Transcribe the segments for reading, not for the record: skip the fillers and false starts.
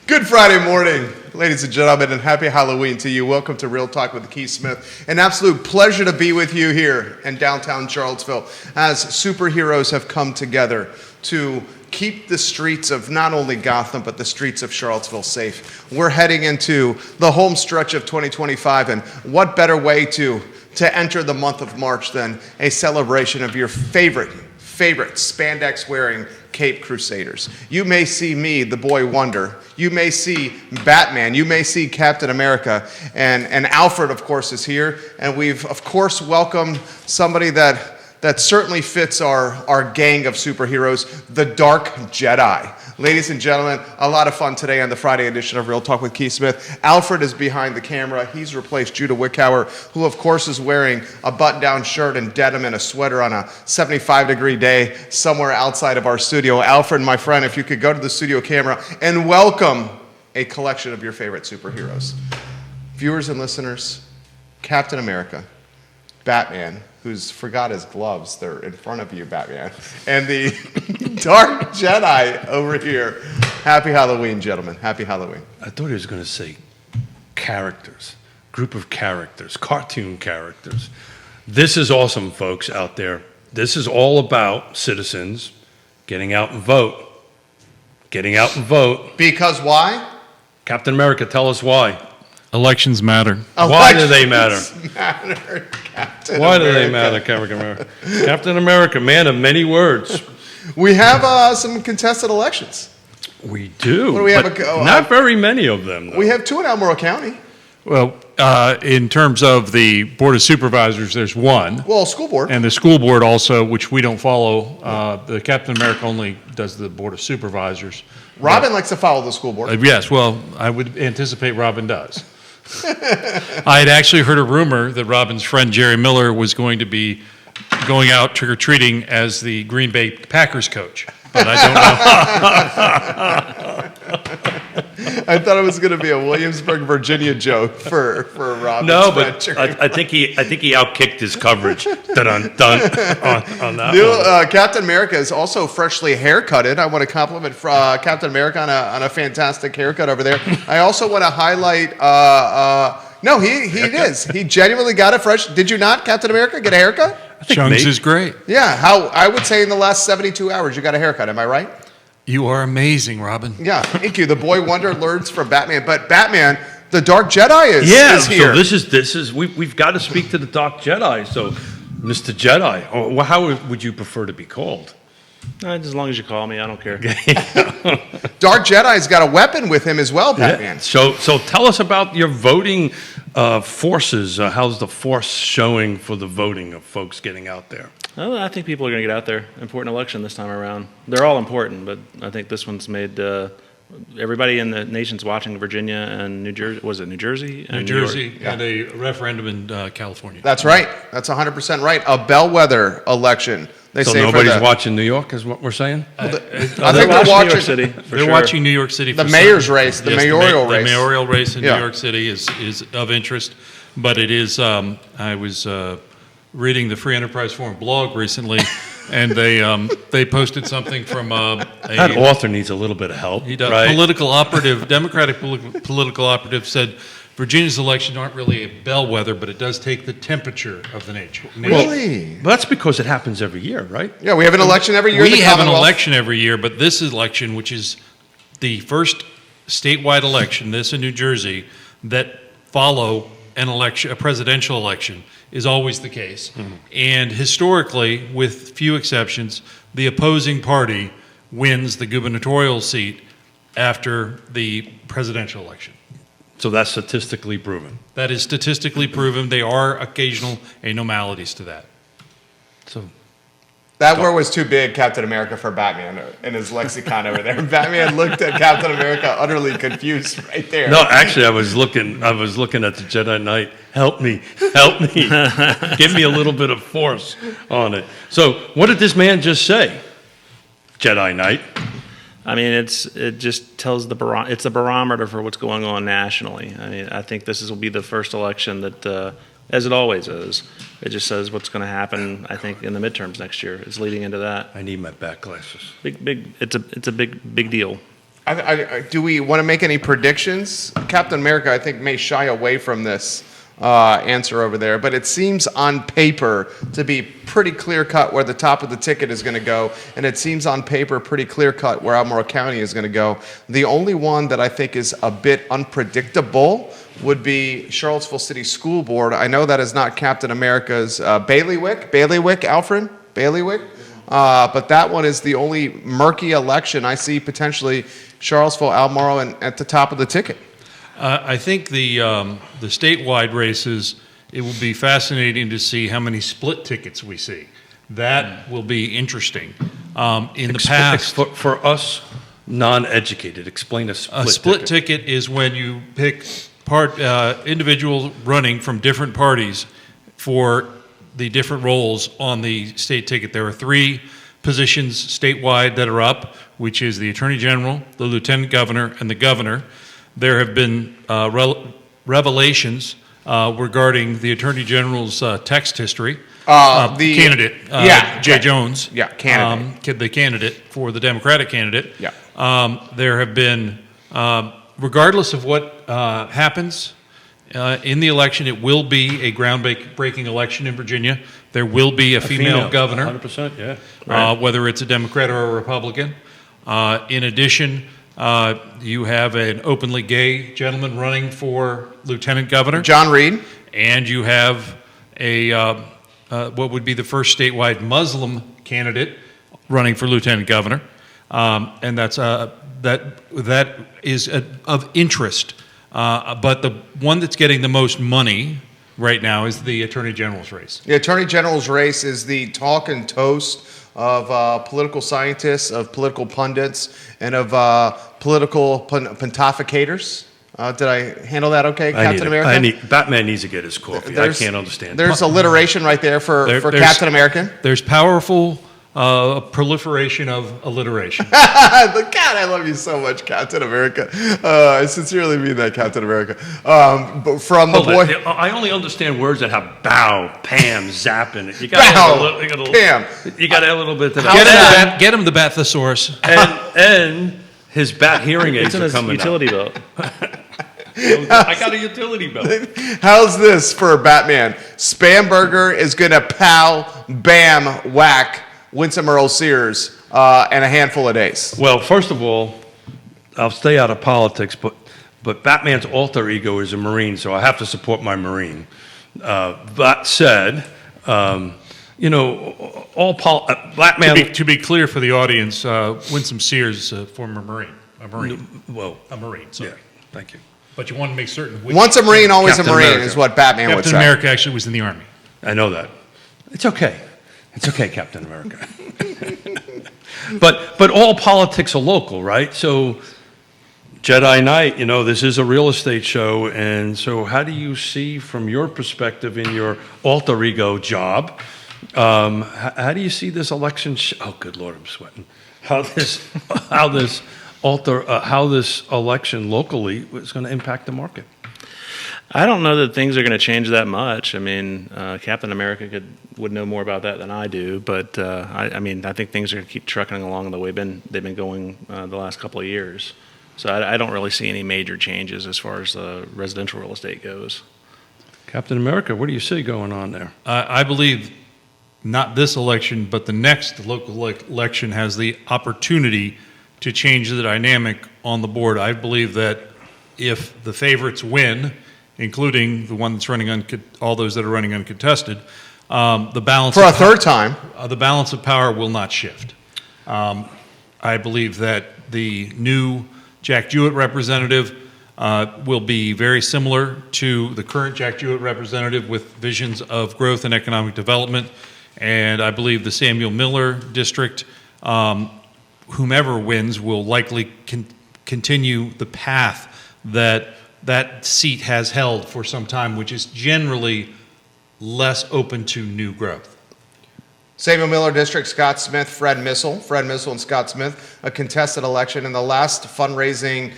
Good Friday morning, ladies and gentlemen, and happy Halloween to you. Welcome to Real Talk with Keith Smith. An absolute pleasure to be with you here in downtown Charlottesville as superheroes have come together to keep the streets of not only Gotham, but the streets of Charlottesville safe. We're heading into the home stretch of 2025, and what better way to enter the month of March than a celebration of your favorite spandex-wearing Cape Crusaders. You may see me, the Boy Wonder. You may see Batman. You may see Captain America. And Alfred, of course, is here. And we've, of course, welcomed somebody that certainly fits our gang of superheroes, the Dark Jedi. Ladies and gentlemen, a lot of fun today on the Friday edition of Real Talk with Keith Smith. Alfred is behind the camera. He's replaced Judah Wickhauer, who of course is wearing a button-down shirt and denim and a sweater on a 75-degree day somewhere outside of our studio. Alfred, my friend, if you could go to the studio camera and welcome a collection of your favorite superheroes. Viewers and listeners, Captain America, Batman, who's forgot his gloves. They're in front of you, Batman. And the Dark Jedi over here. Happy Halloween, gentlemen. Happy Halloween. I thought he was going to say characters, group of characters, cartoon characters. This is awesome, folks out there. This is all about citizens getting out and vote. Getting out and vote. Because why? Captain America, tell us why. Elections matter. Why do they matter? Why do they matter, Captain America? Captain America, man of many words. We have some contested elections. We do. What do we have? Not very many of them, though. We have two in Albemarle County. Well, in terms of the Board of Supervisors, there's one. Well, school board. And the school board also, which we don't follow. The Captain America only does the Board of Supervisors. Robin likes to follow the school board. Yes, well, I would anticipate Robin does. I had actually heard a rumor that Robin's friend Jerry Miller was going to be going out trick-or-treating as the Green Bay Packers coach, but I don't know. I thought it was going to be a Williamsburg, Virginia joke for Robin. No, but I think he outkicked his coverage. Dun on that one. Captain America is also freshly haircutted. I want to compliment Captain America on a fantastic haircut over there. I also want to highlight. No, he is. He genuinely got it fresh. Did you not, Captain America, get a haircut? Chung's is great. Yeah, I would say in the last 72 hours you got a haircut. Am I right? You are amazing, Robin. Yeah, thank you. The Boy Wonder learns from Batman, but Batman, the Dark Jedi is here. So this is we've got to speak to the Dark Jedi. So, Mr. Jedi, how would you prefer to be called? As long as you call me, I don't care. Dark Jedi's got a weapon with him as well, Batman. Yeah. So tell us about your voting forces. How's the force showing for the voting of folks getting out there? Well, I think people are going to get out there. Important election this time around. They're all important, but I think this one's made everybody in the nation's watching. Virginia and New Jersey. Was it New Jersey? New Jersey had a referendum in California. That's right. That's 100% right. A bellwether election. So nobody's watching New York, is what we're saying? I think they're watching New York City. They're watching New York City. The mayor's race, the mayoral race. The mayoral race in New York City is of interest, but it is. I was reading the Free Enterprise Forum blog recently, and they posted something from that author needs a little bit of help. He does. Right? Political operative, Democratic political operative said Virginia's elections aren't really a bellwether, but it does take the temperature of the nation. Really? Well, that's because it happens every year, right? Yeah, we have an election every year. We have an election every year, but this election, which is the first statewide election, this in New Jersey, that follow a presidential election, is always the case. Mm-hmm. And historically, with few exceptions, the opposing party wins the gubernatorial seat after the presidential election. So that's statistically proven. That is statistically proven. There are occasional anomalies to that. So that word was too big, Captain America, for Batman in his lexicon over there. Batman looked at Captain America utterly confused right there. No, actually, I was looking at the Jedi Knight. Help me. Give me a little bit of force on it. So what did this man just say, Jedi Knight? I mean, it just tells it's a barometer for what's going on nationally. I mean, I think will be the first election that, as it always is, it just says what's going to happen. I think in the midterms next year, it's leading into that. I need my back glasses. Big. It's a big deal. Do we want to make any predictions? Captain America, I think, may shy away from this answer over there, but it seems on paper to be pretty clear-cut where the top of the ticket is going to go, and it seems on paper pretty clear-cut where Albemarle County is going to go. The only one that I think is a bit unpredictable would be Charlottesville City School Board. I know that is not Captain America's bailiwick, Alfred? Bailiwick? But that one is the only murky election I see potentially Charlottesville, Albemarle, and at the top of the ticket. I think the statewide races, it will be fascinating to see how many split tickets we see. That will be interesting. In the past, For us non-educated, explain a split ticket is when you pick individuals running from different parties for the different roles on the state ticket. There are 3 positions statewide that are up, which is the Attorney General, the Lieutenant Governor, and the Governor. There have been revelations regarding the Attorney General's text history. The candidate, Jay Jones. Yeah, candidate. The candidate for the Democratic candidate. Yeah. There have been, regardless of what happens in the election, it will be a groundbreaking election in Virginia. There will be a female governor. 100%, yeah. Right. Whether it's a Democrat or a Republican. In addition, you have an openly gay gentleman running for lieutenant governor. John Reed. And you have what would be the first statewide Muslim candidate running for lieutenant governor. And that's that is of interest. But the one that's getting the most money right now is the Attorney General's race. The Attorney General's race is the talk and toast of political scientists, of political pundits, and of political pontificators. Did I handle that okay, Captain America? Batman needs to get his coffee. I can't understand. There's alliteration right there for Captain America. There's powerful proliferation of alliteration. God, I love you so much, Captain America. I sincerely mean that, Captain America. But from the boy, I only understand words that have bow, pam, zap in it. You got pam. You got to have a little bit of that. Get him the bat thesaurus. And his bat hearing aids are coming utility belt. I got a utility belt. How's this for Batman? Spamberger is going to pow, bam, whack Winsome Earl Sears in a handful of days. Well, first of all, I'll stay out of politics, but Batman's alter ego is a Marine, so I have to support my Marine. That said, Batman. To be clear for the audience, Winsome Sears is a former Marine. A Marine. Sorry. Yeah, thank you. But you want to make certain. Once a Marine, always Captain a Marine America. is what Batman would say. Captain America actually was in the Army. I know that. It's okay. It's okay, Captain America. But all politics are local, right? So Jedi Knight, this is a real estate show, and so how do you see from your perspective in your alter ego job, how do you see this election? Oh, good Lord, I'm sweating. How this election locally is going to impact the market? I don't know that things are going to change that much. I mean, Captain America would know more about that than I do, but I think things are going to keep trucking along the way they've been going the last couple of years. So I don't really see any major changes as far as residential real estate goes. Captain America, what do you see going on there? I believe not this election, but the next local election has the opportunity to change the dynamic on the board. I believe that if the favorites win, including the one that's running all those that are running uncontested, the balance for a third time, the balance of power will not shift. I believe that the new Jack Jewett representative will be very similar to the current Jack Jewett representative with visions of growth and economic development. And I believe the Samuel Miller district, whomever wins, will likely continue the path that seat has held for some time, which is generally less open to new growth. Samuel Miller District, Scott Smith, Fred Missile. Fred Missile and Scott Smith, a contested election. In the last fundraising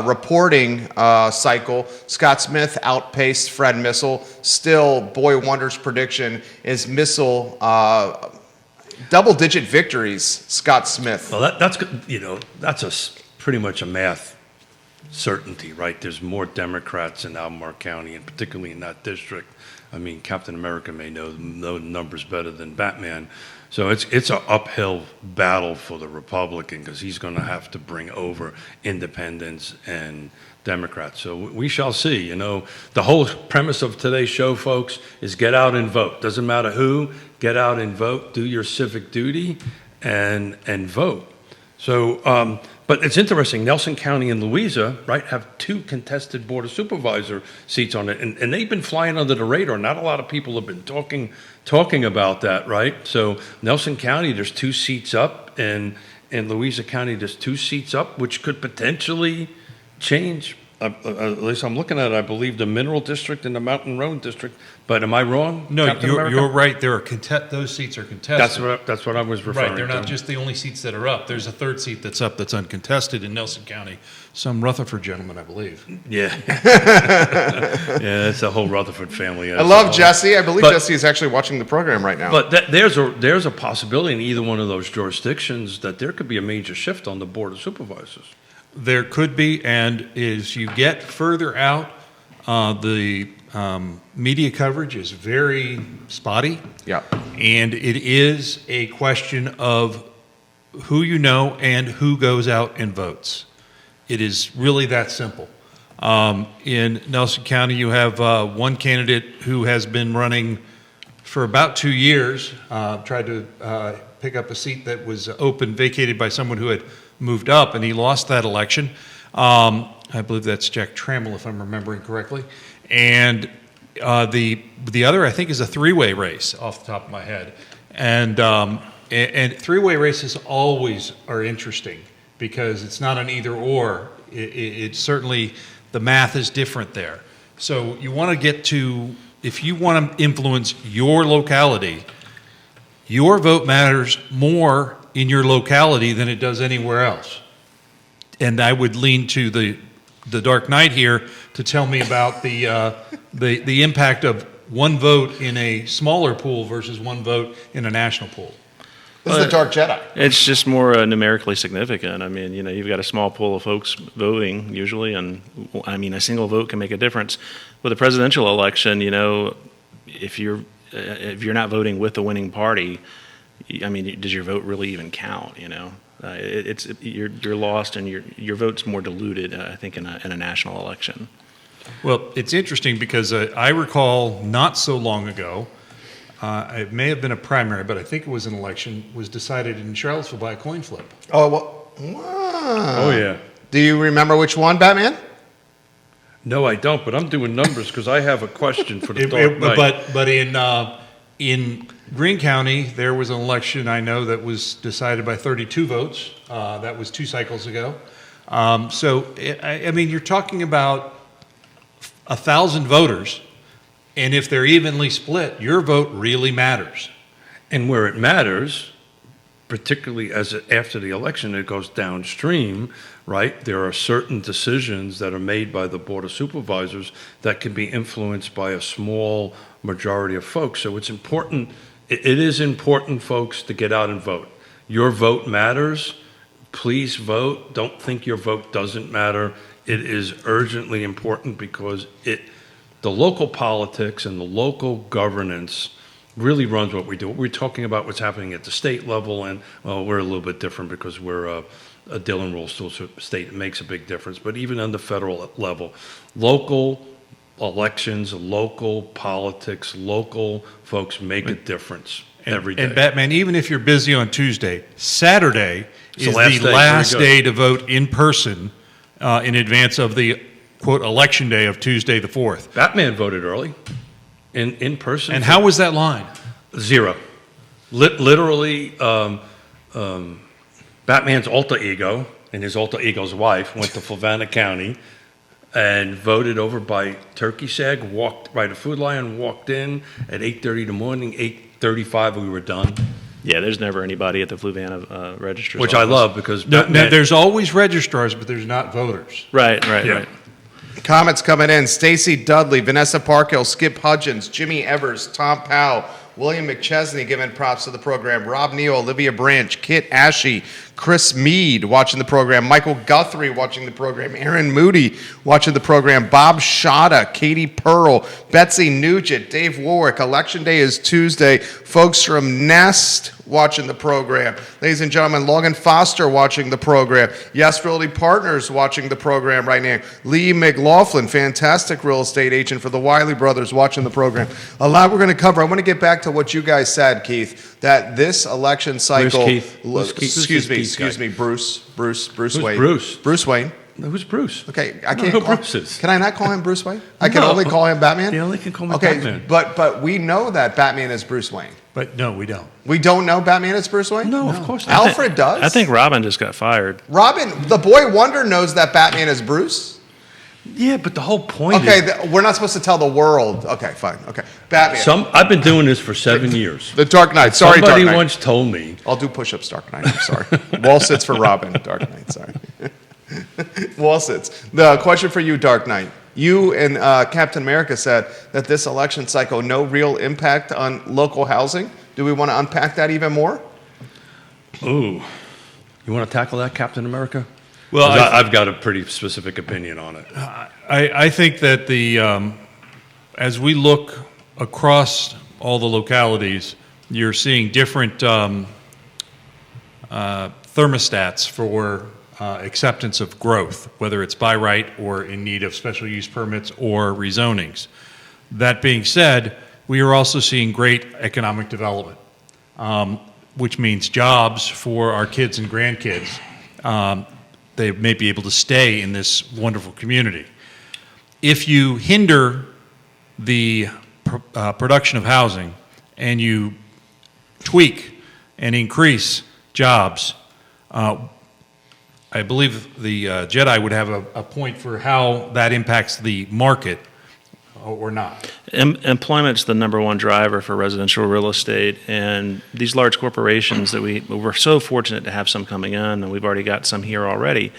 reporting cycle, Scott Smith outpaced Fred Missile. Still, Boy Wonder's prediction is Missile double-digit victories, Scott Smith. Well, that's pretty much a math certainty, right? There's more Democrats in Albemarle County, and particularly in that district. I mean, Captain America may know the numbers better than Batman. So it's an uphill battle for the Republican because he's going to have to bring over independents and Democrats. So we shall see. You know, the whole premise of today's show, folks, is get out and vote. Doesn't matter who, get out and vote. Do your civic duty and vote. So, but it's interesting. Nelson County and Louisa, right, have 2 contested Board of Supervisor seats on it, and they've been flying under the radar. Not a lot of people have been talking about that, right? So Nelson County, there's 2 seats up, and in Louisa County, there's 2 seats up, which could potentially change. At least I'm looking at it, I believe the Mineral District and the Mountain Road District. But am I wrong? No, Captain America? you're right. There are those seats are contested. That's what I was referring to. Right, they're not just the only seats that are up. There's a 3rd seat that's up that's uncontested in Nelson County. Some Rutherford gentleman, I believe. Yeah. Yeah, it's the whole Rutherford family. I love Jesse. I believe Jesse is actually watching the program right now. But there's a possibility in either one of those jurisdictions that there could be a major shift on the Board of Supervisors. There could be, and as you get further out, the media coverage is very spotty. Yeah. And it is a question of who you know and who goes out and votes. It is really that simple. In Nelson County, you have one candidate who has been running for about 2 years, tried to pick up a seat that was open, vacated by someone who had moved up, and he lost that election. I believe that's Jack Trammell, if I'm remembering correctly. And the other, I think, is a 3-way race off the top of my head. And 3-way races always are interesting because it's not an either or. It's certainly, the math is different there. So you want to get to, if you want to influence your locality, your vote matters more in your locality than it does anywhere else. And I would lean to the Dark Knight here to tell me about the impact of one vote in a smaller pool versus one vote in a national pool. This is the Dark Jedi. It's just more numerically significant. I mean, you've got a small pool of folks voting usually, and I mean, a single vote can make a difference. With a presidential election, if you're not voting with the winning party, I mean, does your vote really even count? You're lost, and your vote's more diluted, I think, in a national election. Well, it's interesting because I recall not so long ago, it may have been a primary, but I think it was an election, was decided in Charlottesville by a coin flip. Oh, well, wow. Oh, yeah. Do you remember which one, Batman? No, I don't, but I'm doing numbers because I have a question for the Dark Knight. But in Greene County, there was an election I know that was decided by 32 votes. That was 2 cycles ago. I mean, you're talking about 1,000 voters, and if they're evenly split, your vote really matters. And where it matters, particularly after the election, it goes downstream, right? There are certain decisions that are made by the Board of Supervisors that can be influenced by a small majority of folks. So it's important. It is important, folks, to get out and vote. Your vote matters. Please vote. Don't think your vote doesn't matter. It is urgently important because the local politics and the local governance really runs what we do. We're talking about what's happening at the state level, and well, we're a little bit different because we're a Dillon Rule state. It makes a big difference. But even on the federal level, local elections, local politics, local folks make a difference every day. And Batman, even if you're busy on Tuesday, Saturday is the day. last day to vote in person in advance of the, quote, election day of Tuesday the 4th. Batman voted early, in person. And how was that line? 0. Literally, Batman's alter ego and his alter ego's wife went to Fluvanna County and voted over by Turkey Sag, walked by the Food Lion, walked in at 8:30 in the morning, 8:35 we were done. Yeah, there's never anybody at the Fluvanna registrar's Which I office. love because No, Batman, there's always registrars, but there's not voters. Right. Yeah. Comments coming in. Stacy Dudley, Vanessa Parkhill, Skip Hudgens, Jimmy Evers, Tom Powell, William McChesney giving props to the program, Rob Neal, Olivia Branch, Kit Ashe, Chris Mead watching the program, Michael Guthrie watching the program, Aaron Moody watching the program, Bob Shada, Katie Pearl, Betsy Nugent, Dave Warwick. Election day is Tuesday. Folks from Nest watching the program. Ladies and gentlemen, Logan Foster watching the program. Yes Realty Partners watching the program right now. Lee McLaughlin, fantastic real estate agent for the Wiley Brothers watching the program. A lot we're going to cover. I want to get back to what you guys said, Keith, that this election cycle. Keith? Who's Keith? Excuse me, Who's Keith guy? Bruce Wayne. Bruce? Bruce Wayne. Who's Bruce? Okay, I don't know who Bruce is. Can I not call him Bruce Wayne? I can No. only call him Batman? You only can call me Okay, Batman. but we know that Batman is Bruce Wayne. But no, we don't. We don't know Batman is Bruce Wayne? No, of course not. Alfred does? I think Robin just got fired. Robin, the boy wonder knows that Batman is Bruce? Yeah, but the whole point Okay, is... we're not supposed to tell the world. Okay, fine. Okay. Batman. I've been doing this for 7 years. The Dark Knight. Sorry, Dark Somebody Knight. once told me, I'll do push-ups, Dark Knight. I'm sorry. Wall sits for Robin, Dark Knight. Sorry. Wall sits. The question for you, Dark Knight. You and Captain America said that this election cycle, no real impact on local housing. Do we want to unpack that even more? ooh, you want to tackle that, Captain America? Well, 'Cause I've got a pretty specific opinion on it. I think that as we look across all the localities, you're seeing different thermostats for acceptance of growth, whether it's by right or in need of special use permits or rezonings. That being said, we are also seeing great economic development, which means jobs for our kids and grandkids. They may be able to stay in this wonderful community. If you hinder the production of housing and you tweak and increase jobs, I believe the Jedi would have a point for how that impacts the market or not. Employment's the number one driver for residential real estate, and these large corporations that we're so fortunate to have some coming in, and we've already got some here already.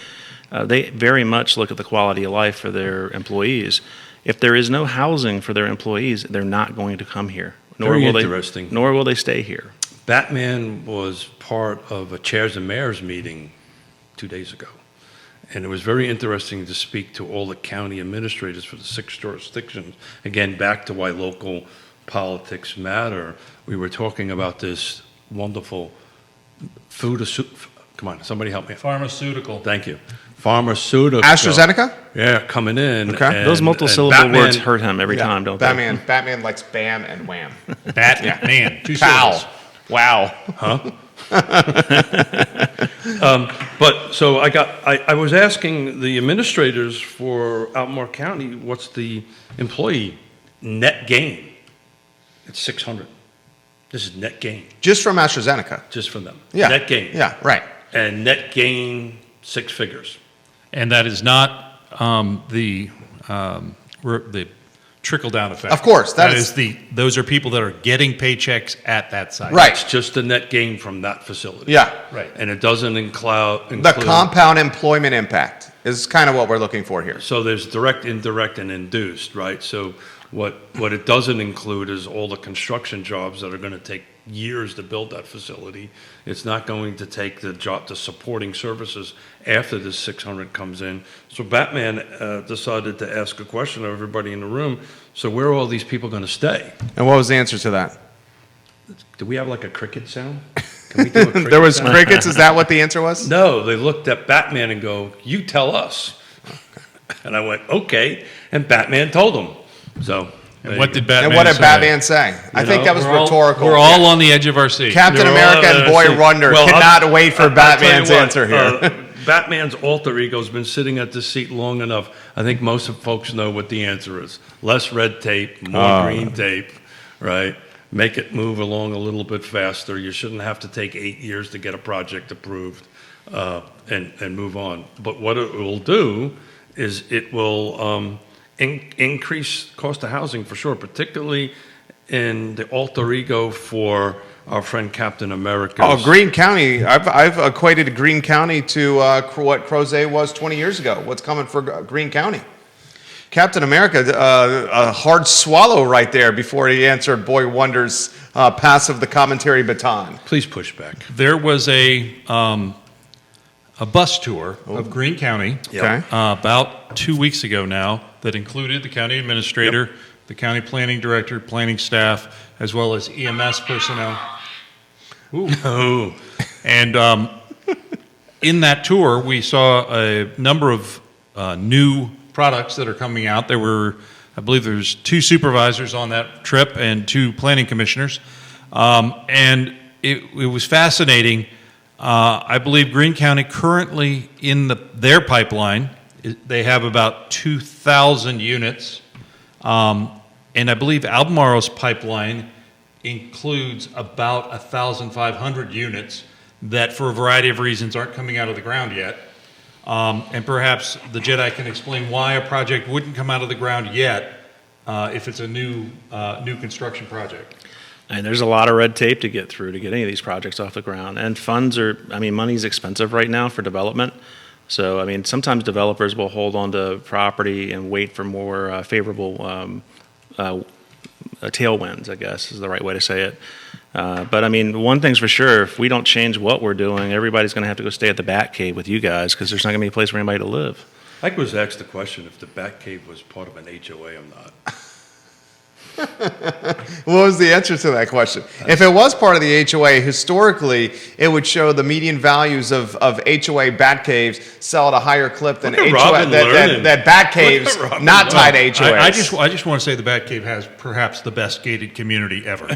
They very much look at the quality of life for their employees. If there is no housing for their employees, they're not going to come here. Very interesting. Nor will they stay here. Batman was part of a Chairs and Mayors meeting 2 days ago. And it was very interesting to speak to all the county administrators for the 6 jurisdictions. Again, back to why local politics matter. We were talking about this wonderful come on, somebody help me. Pharmaceutical. Thank you. Pharmaceutical. AstraZeneca? Yeah, coming in. Okay. Those and multiple-syllable Batman- words hurt him every time, don't they? Batman likes bam and wham. Batman. Two Pow. syllables. Wow. But so I was asking the administrators for Albemarle County, what's the employee net gain? It's 600. This is net gain, Just from AstraZeneca. just from them. Yeah. Net gain. Yeah, right. And net gain, 6 figures. And that is not the trickle-down effect. Of course, that is- those are people that are getting paychecks at that site. Right. It's just the net gain from that facility. Yeah. Right. And it doesn't include. The compound employment impact is kind of what we're looking for here. So there's direct, indirect, and induced, right? So what it doesn't include is all the construction jobs that are going to take years to build that facility. It's not going to take the supporting services after this 600 comes in. So Batman decided to ask a question of everybody in the room. So where are all these people going to stay? And what was the answer to that? Do we have like a cricket sound? Can we do a cricket There was sound? crickets. Is that what the answer was? No, they looked at Batman and go, "You tell us." And I went, "Okay." And Batman told them. So. And what did And Batman what did say? Batman say? I think know, that was We're all- rhetorical. We're all on the edge of our seat. Captain You're America all- and Boy see, Wonder well, cannot wait for I'll tell you Batman's what, answer here. Batman's alter ego's been sitting at this seat long enough. I think most of folks know what the answer is. Less red tape, more green tape, right? Make it move along a little bit faster. You shouldn't have to take 8 years to get a project approved and move on. But what it will do is it will increase cost of housing for sure, particularly in the alter ego for our friend Captain America. Oh, Greene County. I've equated Greene County to what Crozet was 20 years ago. What's coming for Greene County? Captain America, a hard swallow right there before he answered Boy Wonder's pass of the commentary baton. Please push back. There was a bus tour of Greene County Okay. about 2 weeks ago now that included the county administrator, the county planning director, planning staff, as well as EMS personnel. Oh, And in that tour, we saw a number of new products that are coming out. There were, I believe there's 2 supervisors on that trip and 2 planning commissioners. And it was fascinating. I believe Greene County currently in their pipeline, they have about 2,000 units. And I believe Albemarle's pipeline includes about 1,500 units that for a variety of reasons aren't coming out of the ground yet. And perhaps the Jedi can explain why a project wouldn't come out of the ground yet if it's a new construction project. And there's a lot of red tape to get through to get any of these projects off the ground. And money's expensive right now for development. So, I mean, sometimes developers will hold on to property and wait for more favorable tailwinds, I guess is the right way to say it. But I mean, one thing's for sure, if we don't change what we're doing, everybody's going to have to go stay at the Batcave with you guys because there's not going to be a place for anybody to live. I was asked the question if the Batcave was part of an HOA or not. What was the answer to that question? If it was part of the HOA, historically, it would show the median values of HOA bat caves sell at a higher clip than Look at HOA Robin learning. that bat caves Look at Robin not tied to HOAs. I just want to say the Batcave has perhaps the best gated community ever.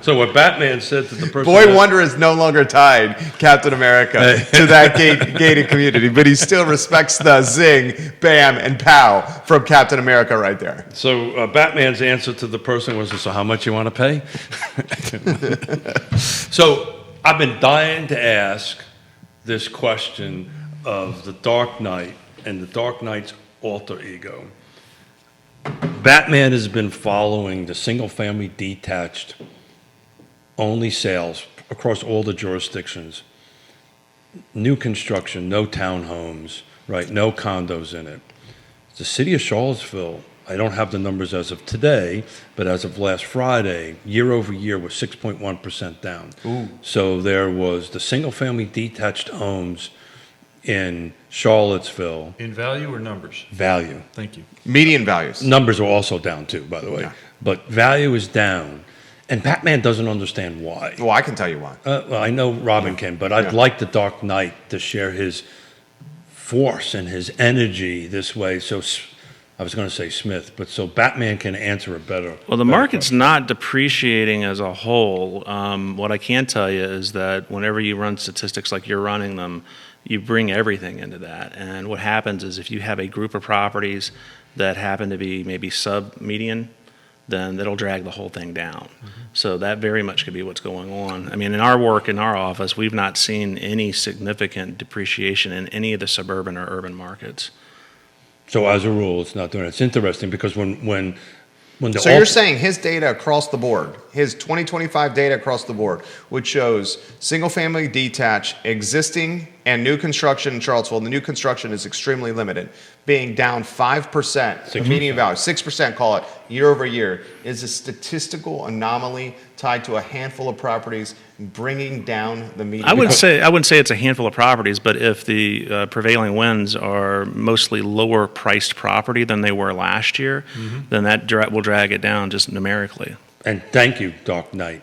So what Batman said to the person... Boy Wonder is no longer tied, Captain America, to that gated community, but he still respects the zing, bam, and pow from Captain America right there. So Batman's answer to the person was, so how much you want to pay? So I've been dying to ask this question of the Dark Knight and the Dark Knight's alter ego. Batman has been following the single-family detached only sales across all the jurisdictions. New construction, no townhomes, right? No condos in it. The city of Charlottesville, I don't have the numbers as of today, but as of last Friday, year over year was 6.1% down. Ooh. So there was the single-family detached homes in Charlottesville, In value or numbers? value. Thank you. Median values. Numbers are also down too, by the way. Yeah. But value is down. And Batman doesn't understand why. Well, I can tell you why. Well, I know Robin can, but I'd Yeah. like the Dark Knight to share his force and his energy this way. So I was going to say Smith, but so Batman can answer it better. Well, the better market's question. not depreciating as a whole. What I can tell you is that whenever you run statistics like you're running them, you bring everything into that. And what happens is if you have a group of properties that happen to be maybe sub-median, then that'll drag the whole thing down. So that very much could be what's going on. I mean, in our work, in our office, we've not seen any significant depreciation in any of the suburban or urban markets. So as a rule, it's not doing it. It's interesting because when the So you're saying his data across the board, his 2025 data across the board, which shows single-family detached, existing, and new construction in Charlottesville, the new construction is extremely limited, being down 5%, the median value, 6%, call it, year over year, is a statistical anomaly tied to a handful of properties bringing down the median. I wouldn't say it's a handful of properties, but if the prevailing winds are mostly lower priced property than they were last year, then that will drag it down just numerically. and thank you, Dark Knight.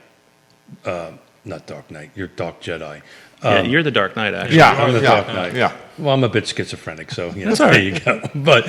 Not Dark Knight, you're Dark Jedi. Yeah, you're the Dark Knight, actually. Yeah, I'm the yeah, Dark Knight. yeah. Well, I'm a bit schizophrenic, so you know, That's all right. there you go. But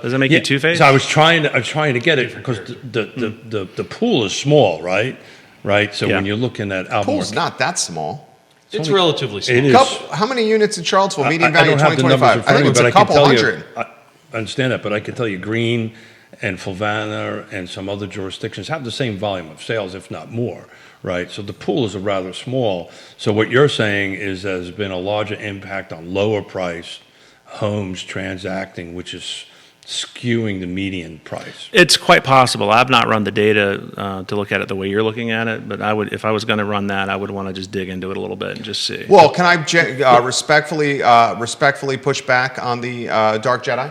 Does that make you Two-Faced? So I was trying to get it because the pool is small, right? Right. So Yeah. when you're looking at Albemarle, Pool's not that small. It's relatively small. it is. How many units in Charlottesville, median I value don't have the numbers in 2025? I front think of me, it's but a I can couple tell hundred. you. I understand that, but I can tell you, Greene and Fulvana and some other jurisdictions have the same volume of sales, if not more. Right, so the pools are rather small. So what you're saying is there's been a larger impact on lower priced homes transacting, which is skewing the median price. It's quite possible. I've not run the data to look at it the way you're looking at it, but I would, if I was going to run that, I would want to just dig into it a little bit and just see. Well, can I respectfully push back on the Dark Jedi?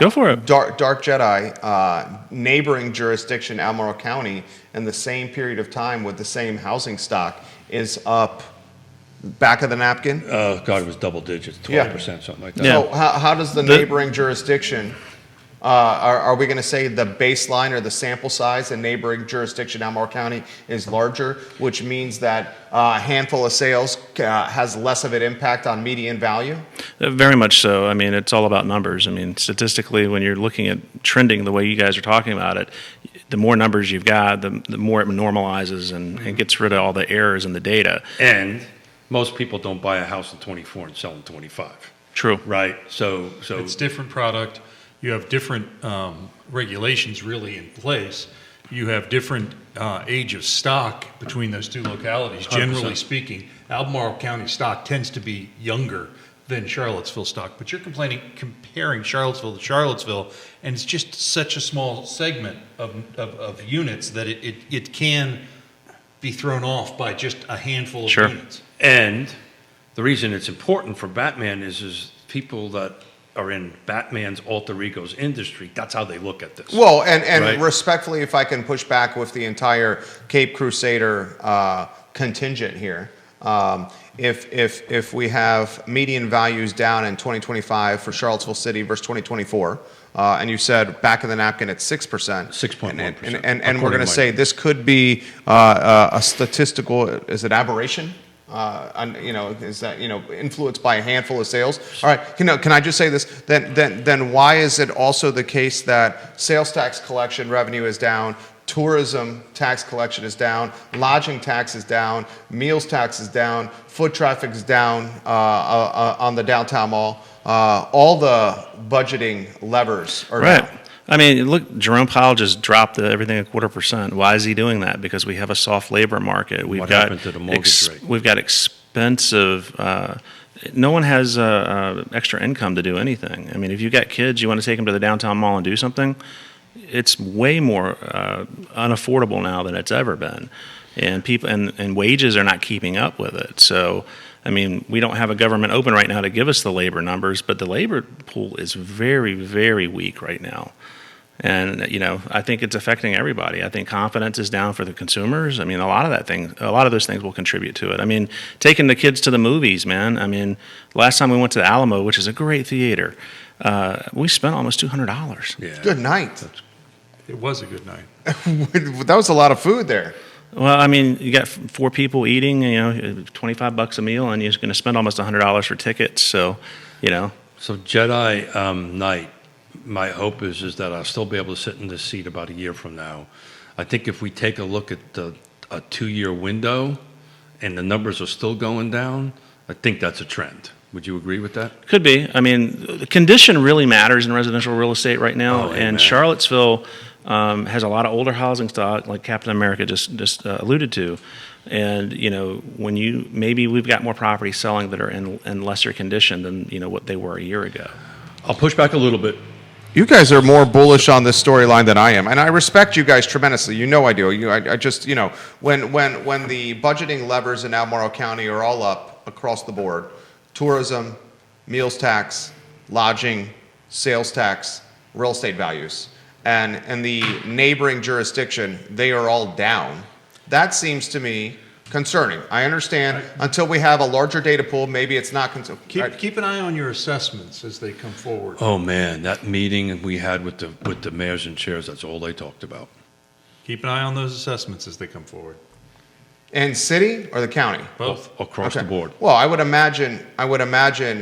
Go for it. Dark Jedi, neighboring jurisdiction, Albemarle County, in the same period of time with the same housing stock is up. Back of the napkin. Oh God, it was double digits, 12%, something like that. Yeah. So how does the neighboring jurisdiction? Are we going to say the baseline or the sample size in neighboring jurisdiction, Albemarle County, is larger, which means that a handful of sales has less of an impact on median value? Very much so. I mean, it's all about numbers. I mean, statistically, when you're looking at trending the way you guys are talking about it, the more numbers you've got, the more it normalizes and gets rid of all the errors in the data. And most people don't buy a house in 24 and sell in 25. True. Right. So It's different product. You have different regulations really in place. You have different age of stock between those two localities. 100%. Generally speaking, Albemarle County stock tends to be younger than Charlottesville stock. But you're comparing Charlottesville to Charlottesville, and it's just such a small segment of units that it can be thrown off by just a handful of Sure. units. And the reason it's important for Batman is people that are in Batman's alter ego's industry, that's how they look at this. Well, and Right. respectfully, if I can push back with the entire Cape Crusader contingent here, if we have median values down in 2025 for Charlottesville City versus 2024, and you said back of the napkin at 6%, 6.1%, and we're according going to to my- say this could be a statistical, is it aberration? Is that influenced by a handful of sales? All right, can I just say this? Then why is it also the case that sales tax collection revenue is down, tourism tax collection is down, lodging tax is down, meals tax is down, foot traffic is down on the downtown mall? All the budgeting levers are Right. down. I mean, look, Jerome Powell just dropped everything 0.25%. Why is he doing that? Because we have a soft labor market. What happened to the mortgage rate? We've got expensive. No one has extra income to do anything. I mean, if you've got kids, you want to take them to the downtown mall and do something. It's way more unaffordable now than it's ever been, and people and wages are not keeping up with it. So. I mean, we don't have a government open right now to give us the labor numbers, but the labor pool is very, very weak right now. And, I think it's affecting everybody. I think confidence is down for the consumers. I mean, a lot of those things will contribute to it. I mean, taking the kids to the movies, man. I mean, last time we went to the Alamo, which is a great theater, we spent almost $200. Yeah. Good night. It was a good night. That was a lot of food there. Well, I mean, you got 4 people eating, $25 a meal, and you're going to spend almost $100 for tickets. So, So Jedi night, my hope is that I'll still be able to sit in this seat about a year from now. I think if we take a look at a 2-year window and the numbers are still going down, I think that's a trend. Would you agree with that? Could be. I mean, the condition really matters in residential real estate right now, Oh, and amen. Charlottesville has a lot of older housing stock, like Captain America just alluded to. And when maybe we've got more properties selling that are in lesser condition than what they were a year ago. I'll push back a little bit. You guys are more bullish on this storyline than I am, and I respect you guys tremendously. I do. I just when the budgeting levers in Albemarle County are all up across the board, tourism, meals tax, lodging, sales tax, real estate values, and in the neighboring jurisdiction they are all down. That seems to me concerning. I understand until we have a larger data pool, maybe it's not concerning. Keep an eye on your assessments as they come forward. Oh man, that meeting we had with the mayors and chairs, that's all they talked about. Keep an eye on those assessments as they come forward. In city or the county? Both. Across the board. Well, I would imagine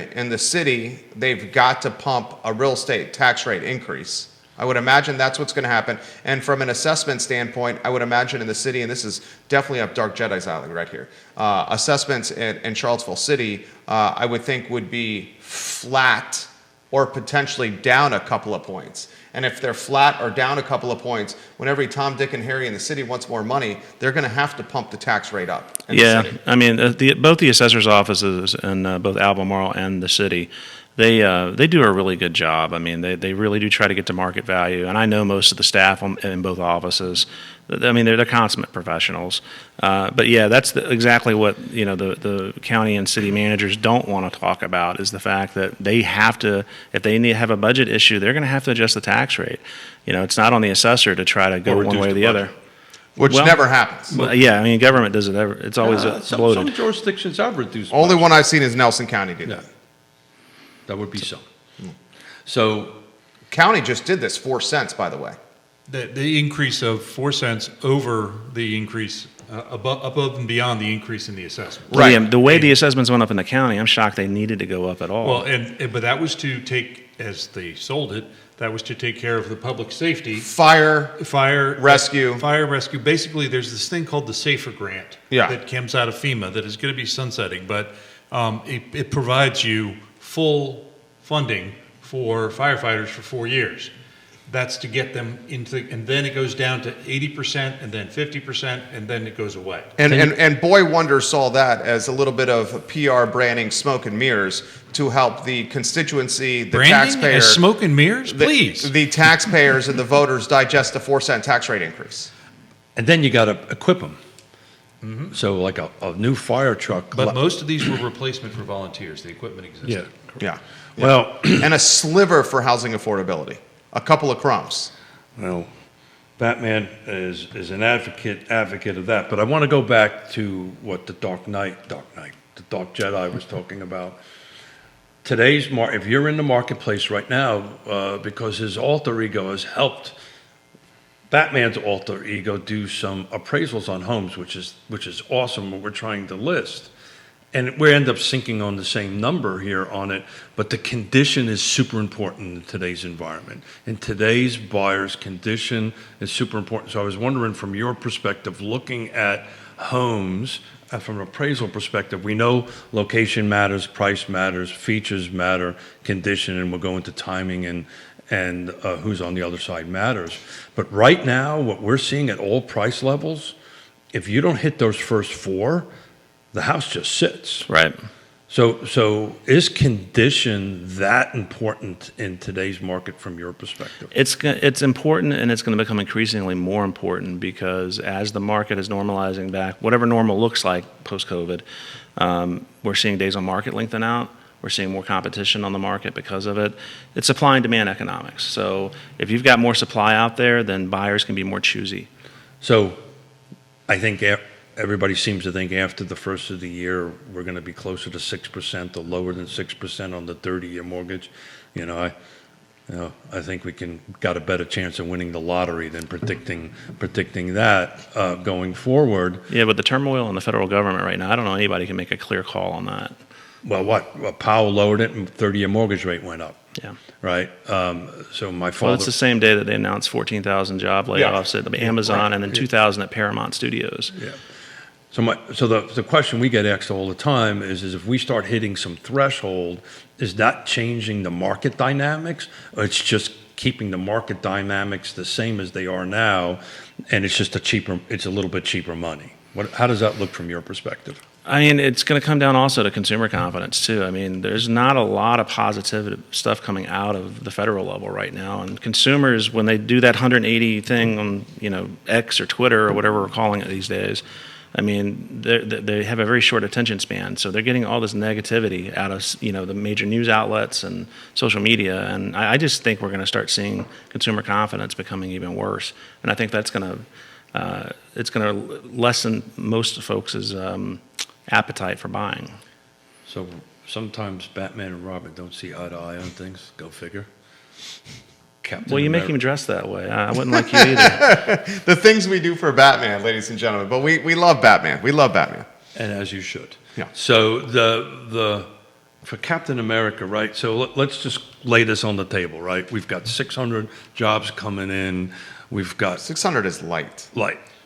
in the city, they've got to pump a real estate tax rate increase. I would imagine that's what's going to happen. And from an assessment standpoint, I would imagine in the city, and this is definitely up Dark Jedi's alley right here, assessments in Charlottesville City, I would think would be flat or potentially down a couple of points. And if they're flat or down a couple of points, when every Tom, Dick, and Harry in the city wants more money, they're going to have to pump the tax rate up in the Yeah, city. I mean, both the assessor's offices in both Albemarle and the city, they do a really good job. I mean, they really do try to get to market value, and I know most of the staff in both offices. I mean, they're consummate professionals. But yeah, that's exactly what the county and city managers don't want to talk about, is the fact that they have to, if they need to have a budget issue, they're going to have to adjust the tax rate. It's not on the assessor to try to go one way or the other. Which never happens. Yeah, I mean, government does it ever. It's always bloated. Some jurisdictions have reduced. Only budget. one I've seen is Nelson County did that. That would be some. So County just did this 4 cents, by the way. The increase of 4 cents over the increase, above and beyond the increase in the assessment. Right. Yeah, the way the assessments went up in the county, I'm shocked they needed to go up at all. Well, but that was to take, as they sold it, that was to take care of the public safety. Fire rescue. Fire rescue. Basically, there's this thing called the SAFER grant that comes out of FEMA that is going to be sunsetting, but it provides you full funding for firefighters for 4 years. That's to get them into, and then it goes down to 80%, and then 50%, and then it goes away. And Boy Wonder saw that as a little bit of PR branding, smoke and mirrors, to help the constituency, the Branding taxpayer, as smoke and mirrors, please. the taxpayers and the voters digest a 4 cent tax rate increase. and then you got to equip them. So like a new fire truck. But most of these were replacement for volunteers. The equipment existed. Yeah. Well, And a sliver for housing affordability. A couple of crumbs. well, Batman is an advocate of that. But I want to go back to what the Dark Jedi was talking about. Today's if you're in the marketplace right now, because his alter ego has helped Batman's alter ego do some appraisals on homes, which is awesome. What we're trying to list, and we end up sinking on the same number here on it. But the condition is super important in today's environment. In today's buyer's condition is super important. So I was wondering, from your perspective, looking at homes from an appraisal perspective, we know location matters, price matters, features matter, condition, and we'll go into timing and who's on the other side matters. But right now, what we're seeing at all price levels, if you don't hit those first four, the house just sits. Right. So is condition that important in today's market from your perspective? It's important, and it's going to become increasingly more important, because as the market is normalizing back, whatever normal looks like post-COVID, we're seeing days on market lengthen out. We're seeing more competition on the market because of it. It's supply and demand economics. So if you've got more supply out there, then buyers can be more choosy. So I think everybody seems to think after the first of the year, we're going to be closer to 6% or lower than 6% on the 30-year mortgage. I think we got a better chance of winning the lottery than predicting that going forward. Yeah, but the turmoil in the federal government right now, I don't know anybody can make a clear call on that. Well, Powell lowered it and 30-year mortgage rate went up. Yeah. Right? So my father... Well, it's the same day that they announced 14,000 job layoffs at Amazon and then 2,000 at Paramount Studios. Yeah. So the question we get asked all the time is if we start hitting some threshold, is that changing the market dynamics, or it's just keeping the market dynamics the same as they are now, and it's just it's a little bit cheaper money? How does that look from your perspective? I mean, it's going to come down also to consumer confidence too. I mean, there's not a lot of positive stuff coming out of the federal level right now, and consumers, when they do that 180 thing on X or Twitter or whatever we're calling it these days, I mean, they have a very short attention span, so they're getting all this negativity out of the major news outlets and social media, and I just think we're going to start seeing consumer confidence becoming even worse, and I think that's going to lessen most folks' appetite for buying. So sometimes Batman and Robin don't see eye to eye on things. Go figure. Well, you make him dress that way. I wouldn't like you either. The things we do for Batman, ladies and gentlemen. But we love Batman. We love Batman. And as you should. Yeah. So for Captain America, right? So let's just lay this on the table, right? We've got 600 jobs coming in. We've got 600 is light.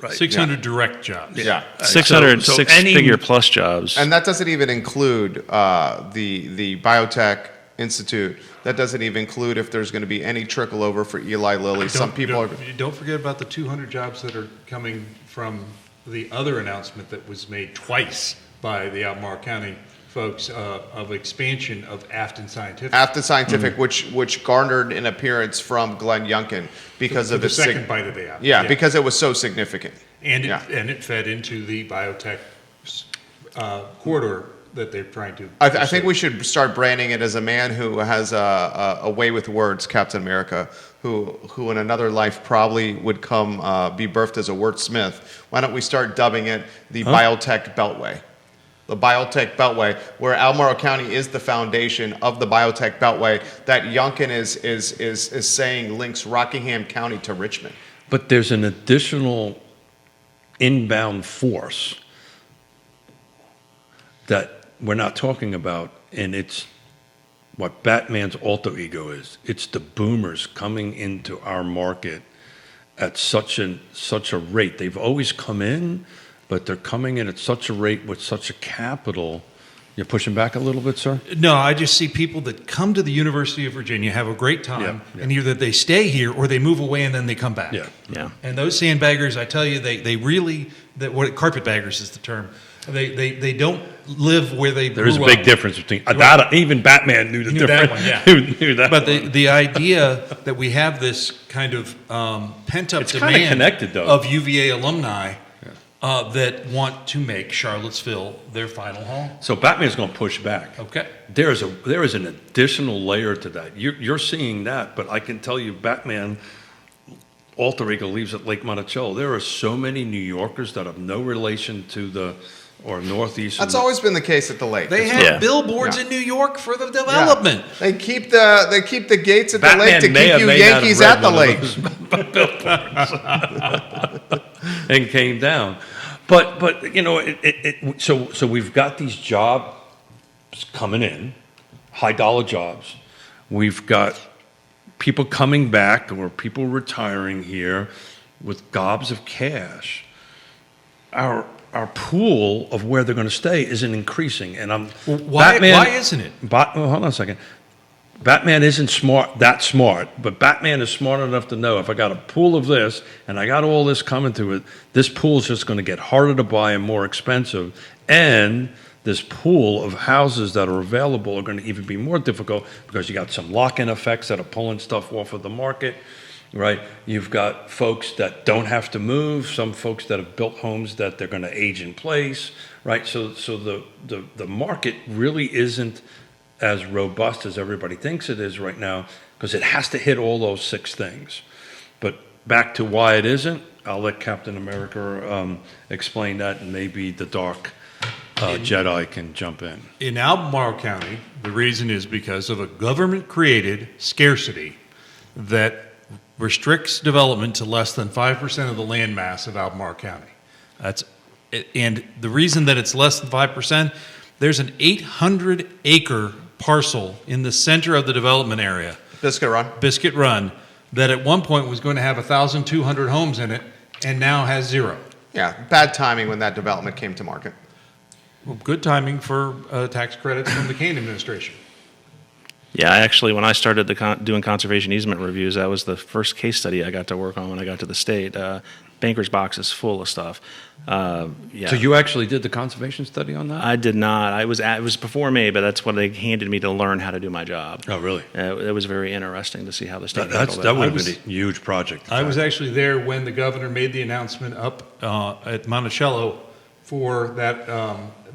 Right? 600 direct jobs. Yeah. 600 six-figure plus jobs. And that doesn't even include the Biotech Institute. That doesn't even include if there's going to be any trickle over for Eli Lilly. Don't forget about the 200 jobs that are coming from the other announcement that was made twice by the Albemarle County folks, of expansion of Afton Scientific. After Scientific, which garnered an appearance from Glenn Youngkin because of the its second bite of the apple. Yeah, because it was so significant. And Yeah. it fed into the biotech corridor that they're trying to. I think we should start branding it as a man who has a way with words, Captain America, who in another life probably would come be birthed as a wordsmith. Why don't we start dubbing it the Biotech Beltway? The Biotech Beltway, where Albemarle County is the foundation of the Biotech Beltway that Youngkin is saying links Rockingham County to Richmond. But there's an additional inbound force that we're not talking about, and it's what Batman's alter ego is. It's the boomers coming into our market at such a rate. They've always come in, but they're coming in at such a rate with such a capital. You're pushing back a little bit, sir? No, I just see people that come to the University of Virginia, have a great time, and either they stay here or they move away and then they come back. Yeah. And those sandbaggers, I tell you, they really, carpetbaggers is the term. They don't live where they grew up. There is a big difference between even Batman knew the Knew that difference. one, yeah. Knew that But one. the idea that we have this kind of pent-up It's kinda demand connected, though. of UVA alumni that want to make Charlottesville their final home. So Batman's going to push back. Okay. There is an additional layer to that. You're seeing that, but I can tell you, Batman alter ego lives at Lake Monticello. There are so many New Yorkers that have no relation to the Northeast. That's always been the case at the lake. They have billboards in New York for the development. Yeah. They keep the gates at Batman the lake to may keep have you made out of Yankees red at the one lake. of those and came down. But so we've got these jobs coming in, high dollar jobs. We've got people coming back or people retiring here with gobs of cash. Our pool of where they're going to stay isn't increasing, and Why isn't it? Well, hold on a second. Batman isn't that smart, but Batman is smart enough to know if I got a pool of this and I got all this coming to it, this pool's just going to get harder to buy and more expensive, and this pool of houses that are available are going to even be more difficult because you got some lock-in effects that are pulling stuff off of the market. Right, you've got folks that don't have to move, some folks that have built homes that they're going to age in place, right? So the market really isn't as robust as everybody thinks it is right now because it has to hit all those 6 things. But back to why it isn't, I'll let Captain America explain that, and maybe the Dark Jedi can jump in. In Albemarle County, the reason is because of a government-created scarcity that restricts development to less than 5% of the land mass of Albemarle County. And the reason that it's less than 5%, there's an 800-acre parcel in the center of the development area, Biscuit Run, that at one point was going to have 1,200 homes in it, and now has 0. Yeah, bad timing when that development came to market. Well, good timing for tax credits from the Kane administration. Yeah, actually, when I started doing conservation easement reviews, that was the first case study I got to work on when I got to the state. Banker's box is full of stuff. Yeah. So you actually did the conservation study on that? I did not. It was before me, but that's what they handed me to learn how to do my job. Oh, really? It was very interesting to see how the state That handled would have been a huge project. I was actually there when the governor made the announcement up at Monticello for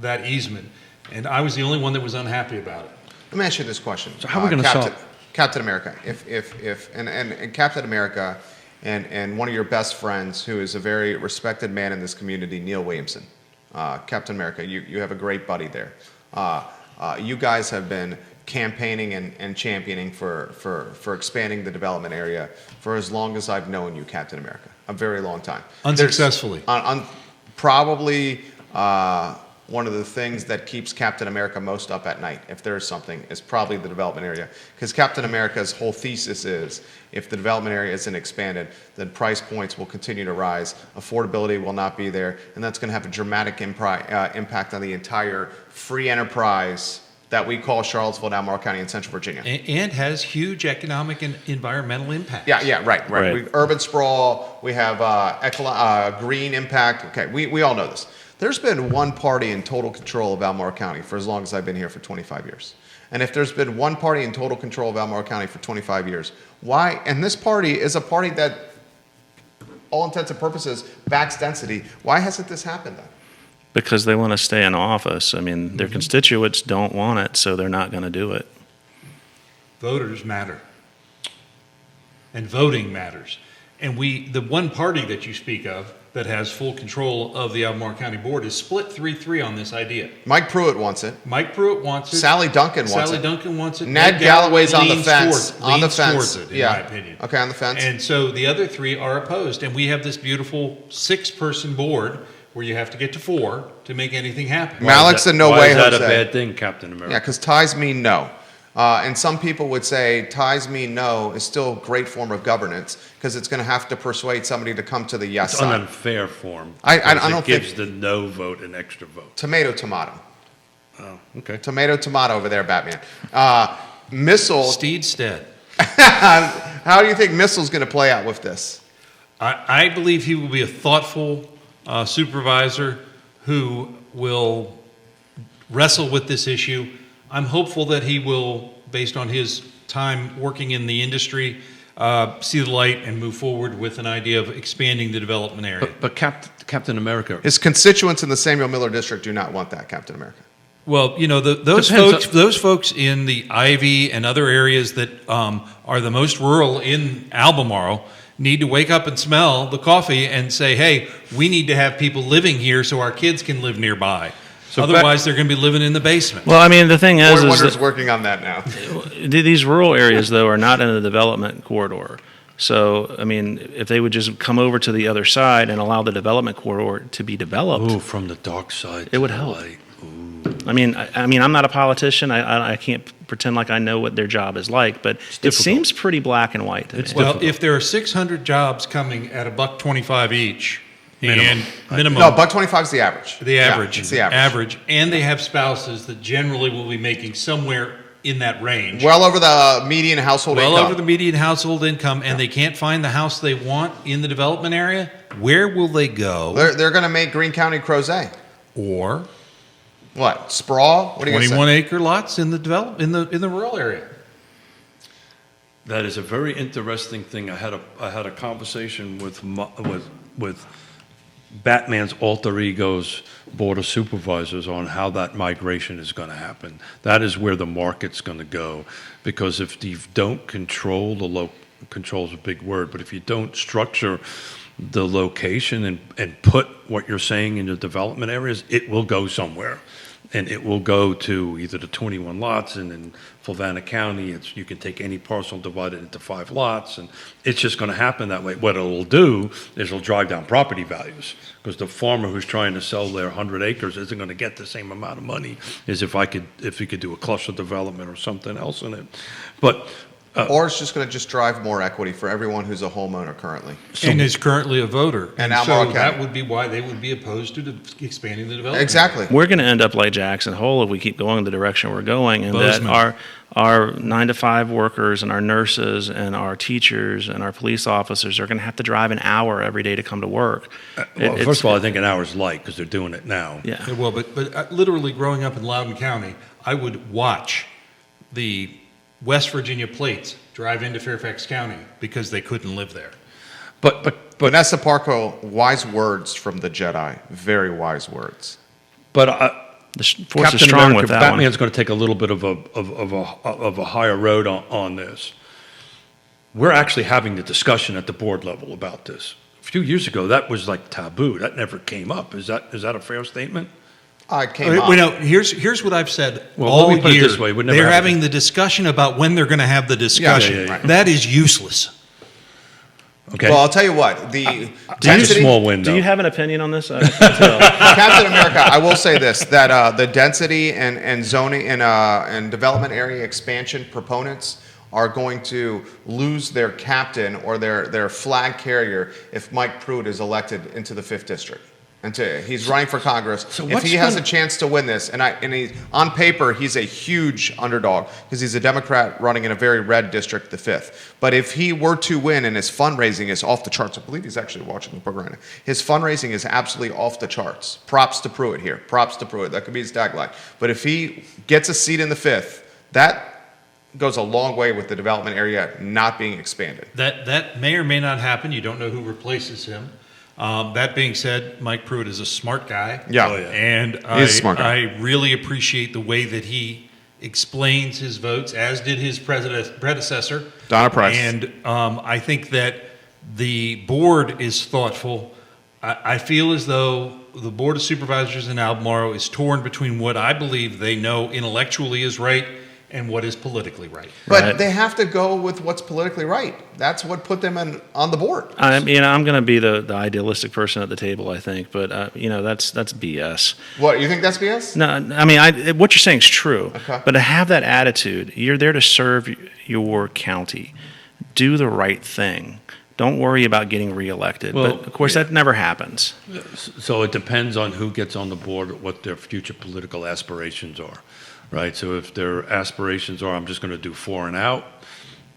that easement, and I was the only one that was unhappy about it. Let me ask you this question. So how are we going to solve? Captain America, and Captain America, and one of your best friends, who is a very respected man in this community, Neil Williamson, Captain America, you have a great buddy there. You guys have been campaigning and championing for expanding the development area for as long as I've known you, Captain America, a very long time. Unsuccessfully. Probably one of the things that keeps Captain America most up at night, if there is something, is probably the development area. Because Captain America's whole thesis is, if the development area isn't expanded, then price points will continue to rise, affordability will not be there, and that's going to have a dramatic impact on the entire free enterprise that we call Charlottesville, Albemarle County, and Central Virginia. And has huge economic and environmental impact. Yeah, right. Urban sprawl, we have green impact. Okay, we all know this. there's been one party in total control of Albemarle County for as long as I've been here for 25 years. And if there's been one party in total control of Albemarle County for 25 years, why, and this party is a party that, all intents and purposes, backs density, why hasn't this happened then? Because they want to stay in office. I mean, their constituents don't want it, so they're not going to do it. Voters matter. And voting matters. And the one party that you speak of that has full control of the Albemarle County Board is split 3-3 on this idea. Mike Pruitt wants it. Mike Pruitt wants it. Sally Duncan wants Sally it. Duncan wants it. Ned Galloway's on the leans fence. towards- On the leans fence. towards it, in my opinion. Okay, on the fence. And so the other three are opposed. And we have this beautiful 6-person board where you have to get to 4 to make anything happen. Malik said no way, Why is that a Jose. bad thing, Captain America? Yeah, because ties mean no. And some people would say ties mean no is still a great form of governance because it's going to have to persuade somebody to come to the yes It's an side. unfair form. I because don't it gives think- the no vote an extra vote. Tomato, tomato. Oh, okay. Tomato, tomato over there, Batman. Missile, Steed Stead. how do you think Missile's going to play out with this? I believe he will be a thoughtful supervisor who will wrestle with this issue. I'm hopeful that he will, based on his time working in the industry, see the light and move forward with an idea of expanding the development area. But Captain America, His constituents in the Samuel Miller district do not want that, Captain America. Well, you know, those Depends those folks in the Ivy and other areas that are the most rural in Albemarle need to wake up and smell the coffee and say, hey, we need to have people living here so our kids can live nearby. So Otherwise, they're going to be living in the basement. Well, I mean, the thing Boy is Wonder's that working on that now. these rural areas, though, are not in a development corridor. So, I mean, if they would just come over to the other side and allow the development corridor to be developed, ooh, from the dark side. It would to the help. light. I mean, I'm not a politician. I can't pretend like I know what their job is like, but it difficult. seems pretty black and white to me. Well, if there are 600 jobs coming at $1.25 each, and minimum, No, $1.25 is the average. the Yeah, average, it's the average. and they have spouses that generally will be making somewhere in that range. Well over the median household Well income. over the median household income, and they can't find the house they want in the development area, where will they go? They're going to make Greene County Crozet. Or What? Sprawl? What are you going to say? 21-acre lots in the in the rural area. That is a very interesting thing. I had a conversation with Batman's alter ego's board of supervisors on how that migration is going to happen. That is where the market's going to go, because if you don't control control is a big word, but if you don't structure the location and put what you're saying in the development areas, it will go somewhere. And it will go to either the 21 lots, and in Fluvanna County, you can take any parcel and divide it into 5 lots, and it's just going to happen that way. What it'll do is it'll drive down property values, because the farmer who's trying to sell their 100 acres isn't going to get the same amount of money as if he could do a cluster development or something else in it. But Or it's just going to drive more equity for everyone who's a homeowner currently. And is currently a voter. And so Albemarle that County. would be why they would be opposed to expanding the development. Exactly. We're going to end up like Jackson Hole if we keep going the direction we're going, and Bozeman. that our 9-to-5 workers and our nurses and our teachers and our police officers are going to have to drive an hour every day to come to work. well, first of all, I think an hour's light, because they're doing it now. Yeah. Yeah, well, but literally growing up in Loudoun County, I would watch the West Virginia plates drive into Fairfax County because they couldn't live there. But Vanessa Parco, wise words from the Jedi. Very wise words. The force Captain is strong America, with that Batman's one. going to take a little bit of a higher road on this. We're actually having the discussion at the board level about this. A few years ago, that was like taboo. That never came up. Is that a fair statement? It came up. You know, here's what I've said Well, all let me put it year. this way, we never They're had having the discussion about when they're going to have the discussion. yeah. That is useless. Okay. Well, I'll tell you what. The It's a small window. Do you have an opinion on this? I can't tell. Captain America, I will say this, that the density and zoning and development area expansion proponents are going to lose their captain or their flag carrier if Mike Pruitt is elected into the 5th district. And he's running for Congress. So if what's he has a gonna- chance to win this, on paper, he's a huge underdog because he's a Democrat running in a very red district, the 5th. But if he were to win and his fundraising is off the charts, I believe he's actually watching the program right now. His fundraising is absolutely off the charts. Props to Pruitt here. Props to Pruitt. That could be his tagline. But if he gets a seat in the 5th, that goes a long way with the development area not being expanded. That may or may not happen. You don't know who replaces him. That being said, Mike Pruitt is a smart guy. Yeah. Oh, yeah. And He is a smart guy. I really appreciate the way that he explains his votes, as did his predecessor. Donna Price. And I think that the board is thoughtful. I feel as though the Board of Supervisors in Albemarle is torn between what I believe they know intellectually is right and what is politically right. But Right. they have to go with what's politically right. That's what put them on the board. I'm going to be the idealistic person at the table, I think, but that's BS. What, you think that's BS? No, I mean, what you're saying is true, Okay. but to have that attitude, you're there to serve your county. Do the right thing. Don't worry about getting reelected. Well, But of course, yeah. that never happens. So it depends on who gets on the board, what their future political aspirations are, right? So if their aspirations are, I'm just going to do 4 and out,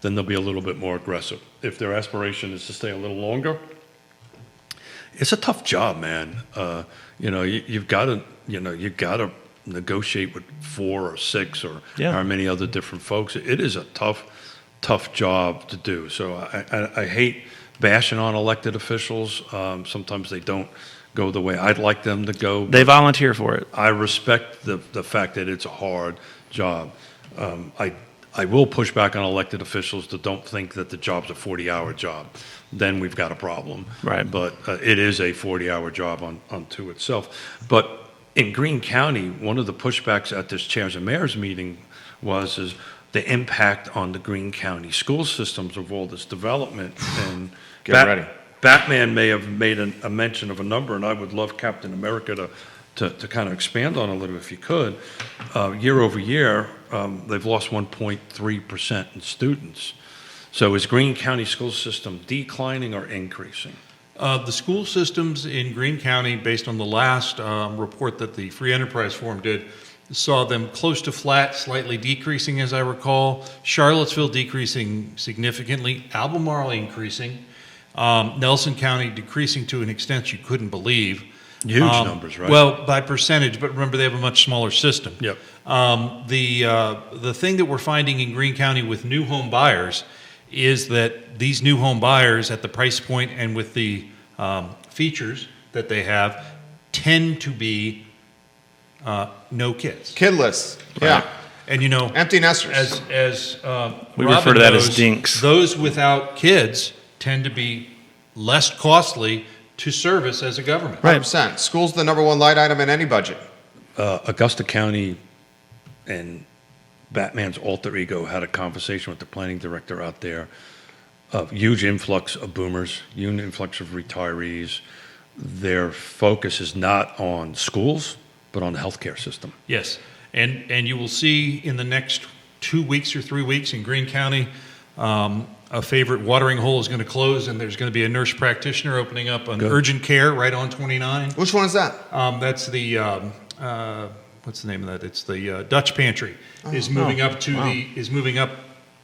then they'll be a little bit more aggressive. If their aspiration is to stay a little longer, it's a tough job, man. You've got to negotiate with 4 or 6 or Yeah. how many other different folks. It is a tough job to do. So I hate bashing on elected officials. Sometimes they don't go the way I'd like them to go. They volunteer for it. I respect the fact that it's a hard job. I will push back on elected officials that don't think that the job's a 40-hour job. Then we've got a problem. Right. But it is a 40-hour job unto itself. But in Greene County, one of the pushbacks at this chairs and mayors meeting is the impact on the Greene County school systems of all this development. And Get ready. Batman may have made a mention of a number, and I would love Captain America to kind of expand on a little if you could. Year over year, they've lost 1.3% in students. So is Greene County school system declining or increasing? The school systems in Greene County, based on the last report that the Free Enterprise Forum did, saw them close to flat, slightly decreasing, as I recall. Charlottesville decreasing significantly. Albemarle increasing. Nelson County decreasing to an extent you couldn't believe. Huge numbers, right? Well, by percentage, but remember they have a much smaller system. Yep. The thing that we're finding in Greene County with new home buyers is that these new home buyers at the price point and with the features that they have tend to be no kids. Kidless. Yeah. And Empty nesters. as We Robin refer to that as knows, dinks. Those without kids tend to be less costly to service as a government. 100%. School's the number one light item in any budget. Augusta County and Batman's alter ego had a conversation with the planning director out there. A huge influx of boomers, huge influx of retirees. Their focus is not on schools, but on the healthcare system. Yes, and you will see in the next 2 weeks or 3 weeks in Greene County, a favorite watering hole is going to close, and there's going to be a nurse practitioner opening up an Good. urgent care right on 29. Which one is that? That's the what's the name of that? It's the Dutch Pantry is moving up to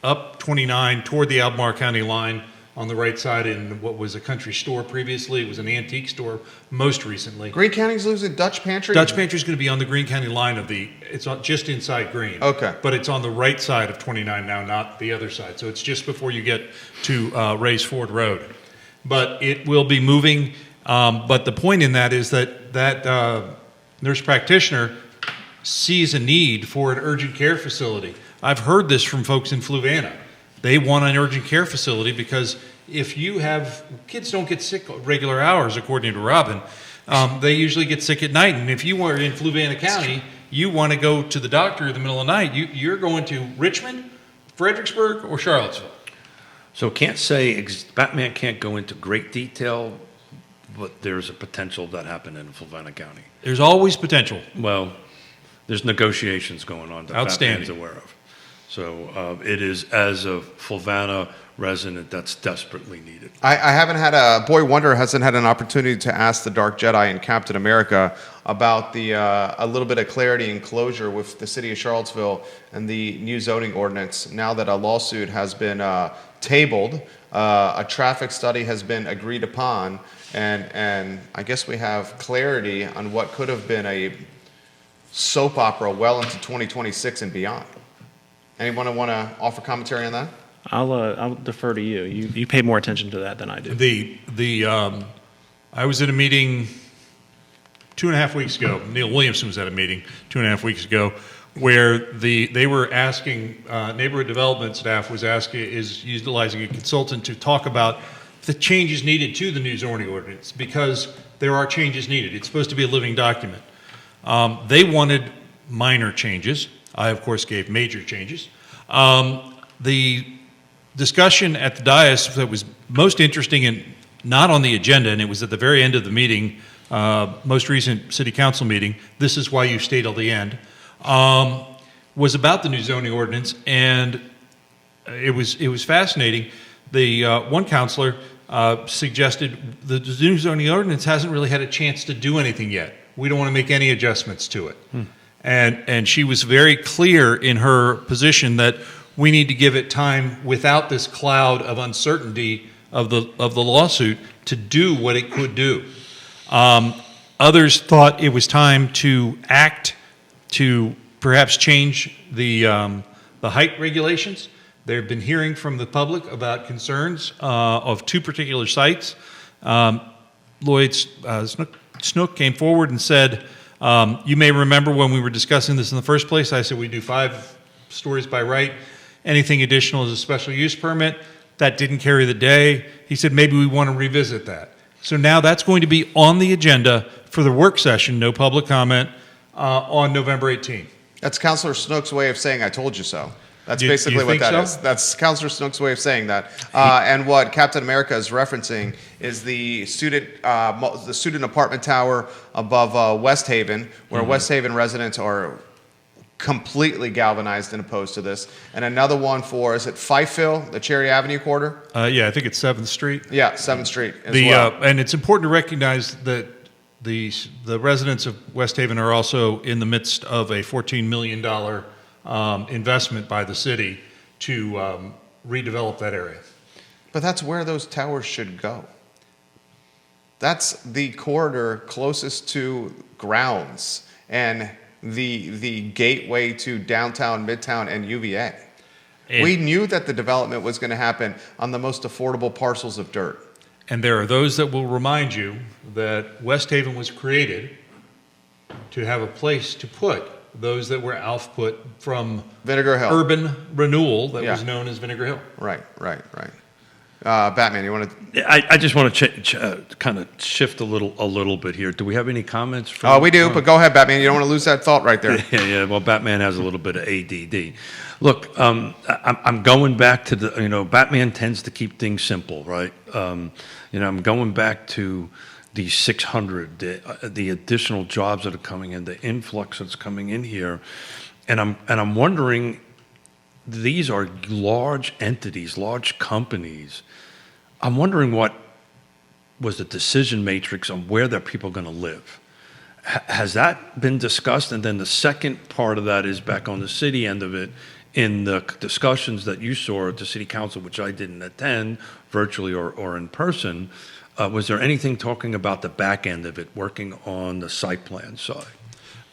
up 29 toward the Albemarle County line on the right side in what was a country store previously. It was an antique store most recently. Greene County's losing Dutch Pantry? Dutch Pantry is going to be on the Greene County line it's just inside Greene. Okay. But it's on the right side of 29 now, not the other side. So it's just before you get to Rays Ford Road. But it will be moving. But the point in that is that nurse practitioner sees a need for an urgent care facility. I've heard this from folks in Fluvanna. They want an urgent care facility because if you have kids don't get sick at regular hours, according to Robin. They usually get sick at night. And if you are in Fluvanna County, you want to go to the doctor in the middle of the night, you're going to Richmond, Fredericksburg, or Charlottesville. So Batman can't go into great detail, but there's a potential that happened in Fluvanna County. There's always potential. Well, there's negotiations going on that Outstanding. Batman's aware of. So it is, as a Fluvanna resident, that's desperately needed. I haven't had Boy Wonder hasn't had an opportunity to ask the Dark Jedi and Captain America about a little bit of clarity and closure with the city of Charlottesville and the new zoning ordinance. Now that a lawsuit has been tabled, a traffic study has been agreed upon, and I guess we have clarity on what could have been a soap opera well into 2026 and beyond. Anyone want to offer commentary on that? I'll defer to you. You pay more attention to that than I do. I was at a meeting 2.5 weeks ago. Neil Williamson was at a meeting 2.5 weeks ago, where they were asking, neighborhood development staff is utilizing a consultant to talk about the changes needed to the new zoning ordinance, because there are changes needed. It's supposed to be a living document. They wanted minor changes. I, of course, gave major changes. The discussion at the dais that was most interesting and not on the agenda, and it was at the very end of the meeting, most recent city council meeting, this is why you stayed till the end, was about the new zoning ordinance, and it was fascinating. The one counselor suggested the new zoning ordinance hasn't really had a chance to do anything yet. We don't want to make any adjustments to it. And she was very clear in her position that we need to give it time without this cloud of uncertainty of the lawsuit to do what it could do. Others thought it was time to act to perhaps change the height regulations. They've been hearing from the public about concerns of two particular sites. Lloyd Snook came forward and said, you may remember when we were discussing this in the first place, I said we do 5 stories by right. Anything additional is a special use permit. That didn't carry the day. He said maybe we want to revisit that. So now that's going to be on the agenda for the work session, no public comment, on November 18th. That's Councilor Snook's way of saying "I told you so." That's Do you basically what think that so? is. That's Councilor Snook's way of saying that. And what Captain America is referencing is the student apartment tower above West Haven, where West Haven residents are completely galvanized and opposed to this. And another one for, is it Fifeville, the Cherry Avenue quarter? Yeah, I think it's 7th Street. Yeah, 7th Street as well. And it's important to recognize that the residents of West Haven are also in the midst of a $14 million investment by the city to redevelop that area. But that's where those towers should go. That's the corridor closest to grounds and the gateway to downtown, midtown, and UVA. We knew that the development was going to happen on the most affordable parcels of dirt. And there are those that will remind you that West Haven was created to have a place to put those that were output from Vinegar Hill. urban renewal that Yeah. was known as Vinegar Hill. Right. Batman, you want to? I just want to kind of shift a little bit here. Do we have any comments? From, We do, but go ahead, Batman. You don't want to lose that thought right there. Yeah. Well, Batman has a little bit of ADD. Look, I'm going back to the. Batman tends to keep things simple, right? I'm going back to the 600, the additional jobs that are coming in, the influx that's coming in here, and I'm wondering. These are large entities, large companies. I'm wondering what was the decision matrix on where their people are going to live. Has that been discussed? And then the second part of that is back on the city end of it, in the discussions that you saw at the city council, which I didn't attend, virtually or in person, was there anything talking about the back end of it, working on the site plan side?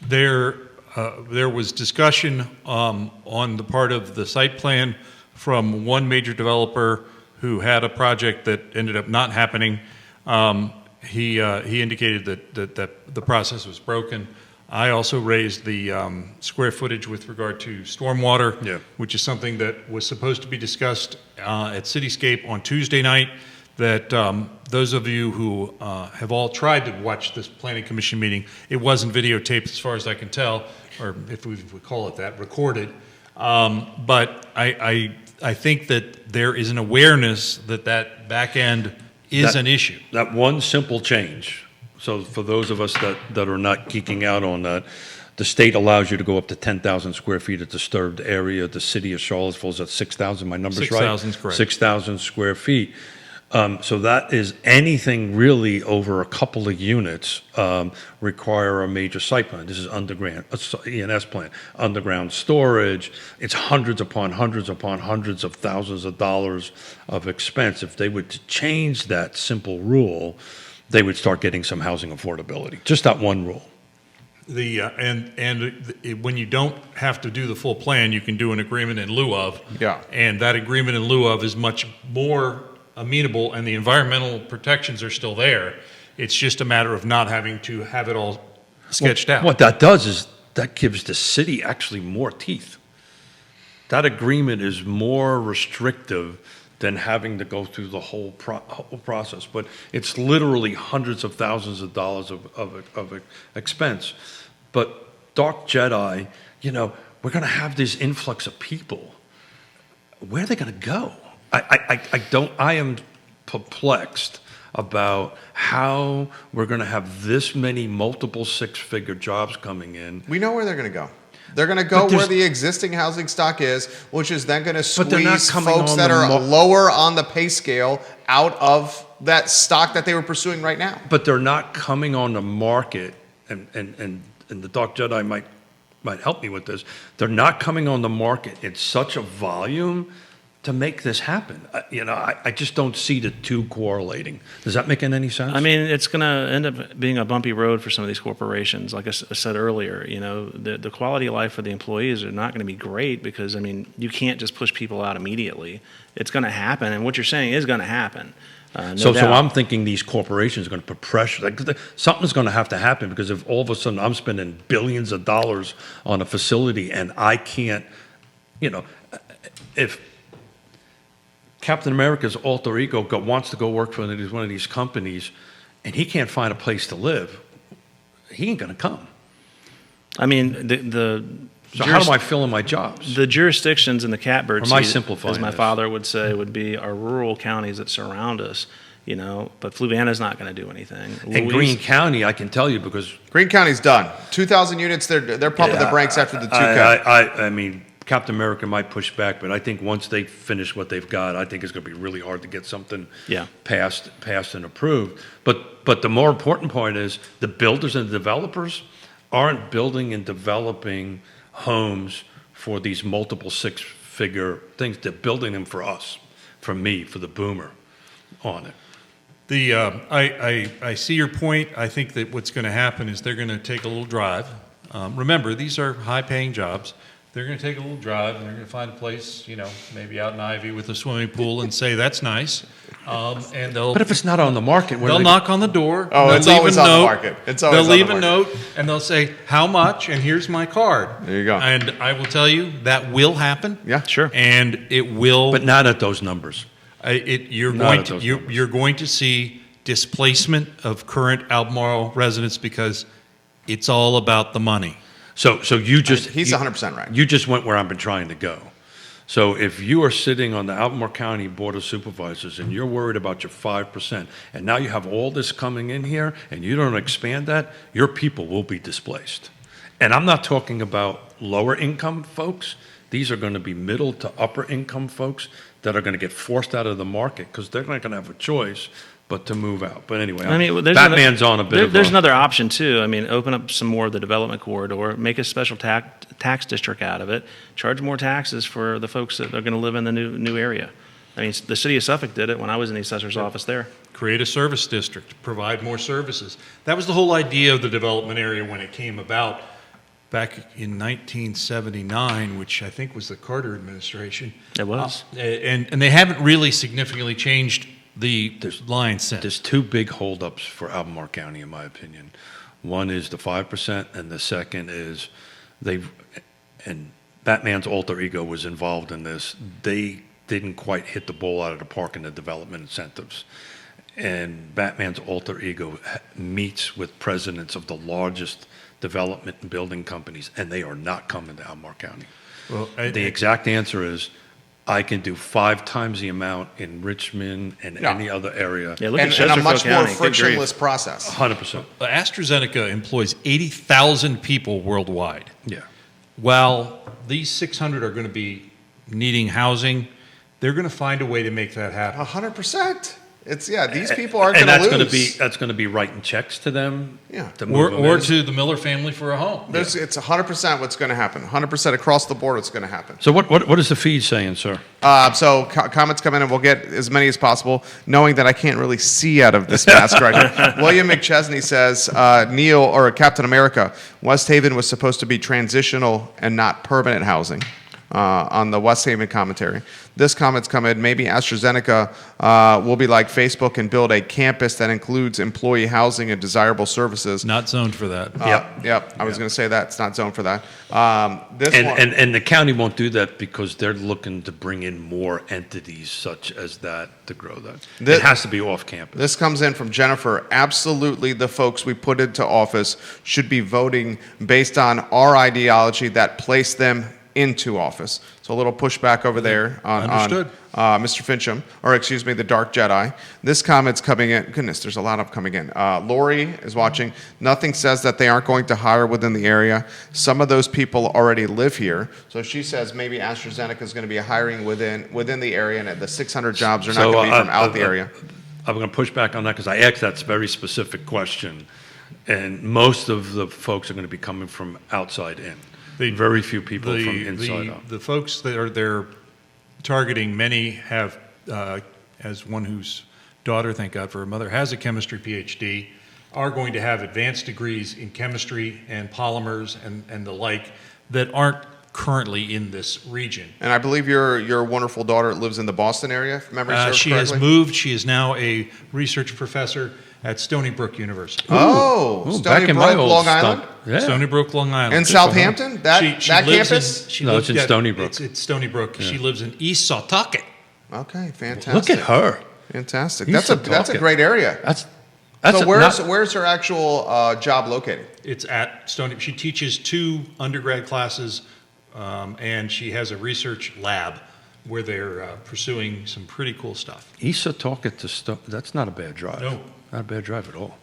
There was discussion on the part of the site plan from one major developer who had a project that ended up not happening. He indicated that the process was broken. I also raised the square footage with regard to stormwater, which is something that was supposed to be discussed at Cityscape on Tuesday night. That those of you who have all tried to watch this planning commission meeting, it wasn't videotaped as far as I can tell, or if we would call it that, recorded. But I think that there is an awareness that back end is an issue. That one simple change. So for those of us that are not geeking out on that, The state allows you to go up to 10,000 square feet of disturbed area. The city of Charlottesville is at 6,000. My number's right? 6,000 is correct. 6,000 square feet. So that is anything really over a couple of units require a major site plan. This is underground, E&S plan, underground storage. It's hundreds upon hundreds upon hundreds of thousands of dollars of expense. If they would change that simple rule, they would start getting some housing affordability. Just that one rule. When you don't have to do the full plan, you can do an agreement in lieu of. Yeah. And that agreement in lieu of is much more amenable, and the environmental protections are still there. It's just a matter of not having to have it all sketched out. What that does is that gives the city actually more teeth. That agreement is more restrictive than having to go through the whole process. But it's literally hundreds of thousands of dollars of expense. But Dark Jedi, we're going to have this influx of people. Where are they going to go? I am perplexed about how we're going to have this many multiple six-figure jobs coming in. We know where they're going to go. They're going to go where the existing housing stock is, which is then going to squeeze folks that are lower on the pay scale out of that stock that they were pursuing right now. But they're not coming on the market, and the Dark Jedi might help me with this. They're not coming on the market in such a volume to make this happen. I just don't see the two correlating. Does that make any sense? I mean, it's going to end up being a bumpy road for some of these corporations. Like I said earlier, the quality of life for the employees are not going to be great because, you can't just push people out immediately. It's going to happen, and what you're saying is going to happen. So I'm thinking these corporations are going to put pressure. Something's going to have to happen because if all of a sudden I'm spending billions of dollars on a facility and I can't, if Captain America's alter ego wants to go work for one of these companies, and he can't find a place to live, he ain't going to come. So how do I fill in my jobs? The jurisdictions in the catbird seat, as my this? father would say, would be our rural counties that surround us. But Fluvanna's not going to do anything. And Greene County, I can tell you because Greene County's done. 2,000 units. They're pumping the brakes after the 2 cut. Captain America might push back, but I think once they finish what they've got, I think it's going to be really hard to get something passed and approved. But the more important point is the builders and the developers aren't building and developing homes for these multiple six-figure things. They're building them for us, for me, for the boomer on it. I see your point. I think that what's going to happen is they're going to take a little drive. Remember, these are high-paying jobs. They're going to take a little drive, and they're going to find a place, maybe out in Ivy with a swimming pool, and say that's nice. And but if it's not on the market, they'll knock on the door. Oh, it's always on the market. They'll leave a note, and they'll say how much, and here's my card. There you go. And I will tell you that will happen. Yeah, sure. And it will, but not at those numbers. You're going to see displacement of current Albemarle residents because it's all about the money. So you just he's 100% right. You just went where I've been trying to go. So if you are sitting on the Albemarle County Board of Supervisors and you're worried about your 5%, and now you have all this coming in here and you don't expand that, your people will be displaced. And I'm not talking about lower income folks. These are going to be middle to upper income folks that are going to get forced out of the market because they're not going to have a choice but to move out. But anyway, Batman's on a bit There's another option, too. Open up some more of the development corridor, make a special tax district out of it, charge more taxes for the folks that are going to live in the new area. The city of Suffolk did it when I was in the assessor's office there. Create a service district, provide more services. That was the whole idea of the development area when it came about back in 1979, which I think was the Carter administration. It was. And they haven't really significantly changed the line since. There's two big holdups for Albemarle County, in my opinion. One is the 5%, and the second is and Batman's alter ego was involved in this. They didn't quite hit the ball out of the park in the development incentives. And Batman's alter ego meets with presidents of the largest development and building companies, and they are not coming to Albemarle County. Well, the exact answer is, I can do 5 times the amount in Richmond and Yeah. any other area. Yeah, look And, at and a Chesterfield much more County. Good grief. frictionless process. 100%. AstraZeneca employs 80,000 people worldwide. Yeah. While these 600 are going to be needing housing, they're going to find a way to make that happen. 100%. It's these people aren't And going to that's lose. going to be that's going to be writing checks to them. Yeah. To move them Or in. to the Miller family for a home. It's 100% what's going to happen. 100% across the board, it's going to happen. So what is the feed saying, sir? So comments come in, and we'll get as many as possible, knowing that I can't really see out of this mask right now. William McChesney says, Neil, or Captain America, West Haven was supposed to be transitional and not permanent housing. On the West Haven commentary. This comment's come in, maybe AstraZeneca will be like Facebook and build a campus that includes employee housing and desirable services. Not zoned for that. Yep. I was going to say that. It's not zoned for that. This And, one, and the county won't do that because they're looking to bring in more entities such as that to grow that. It has to be off campus. This comes in from Jennifer. Absolutely, the folks we put into office should be voting based on our ideology that placed them into office. So a little pushback over there on Understood. Mr. Fincham, or excuse me, the Dark Jedi. This comment's coming in. Goodness, there's a lot of coming in. Lori is watching. Nothing says that they aren't going to hire within the area. Some of those people already live here. So she says maybe AstraZeneca is going to be hiring within the area, and the 600 jobs are not going to be from out the area. I'm going to push back on that because I asked that very specific question, and most of the folks are going to be coming from outside in. Very few people from inside out. The folks that they're targeting, many have, as one whose daughter, thank God for her mother, has a chemistry PhD, are going to have advanced degrees in chemistry and polymers and the like that aren't currently in this region. And I believe your wonderful daughter lives in the Boston area, if memory serves She has correctly. moved. She is now a research professor at Stony Brook University. Oh, Ooh, Stony back in Brook, my old Long stuff. Island? Yeah. Stony Brook, Long Island. In Southampton? That lives campus? In, No, it's in yeah, Stony Brook. It's Stony Brook. She lives in East Sawtucket. Okay, fantastic. Look at her. Fantastic. He's That's a a great area. That's So not- where's her actual job located? It's at Stony. She teaches 2 undergrad classes, and she has a research lab where they're pursuing some pretty cool stuff. Issa talking to that's not a bad drive. No. Not a bad drive at all.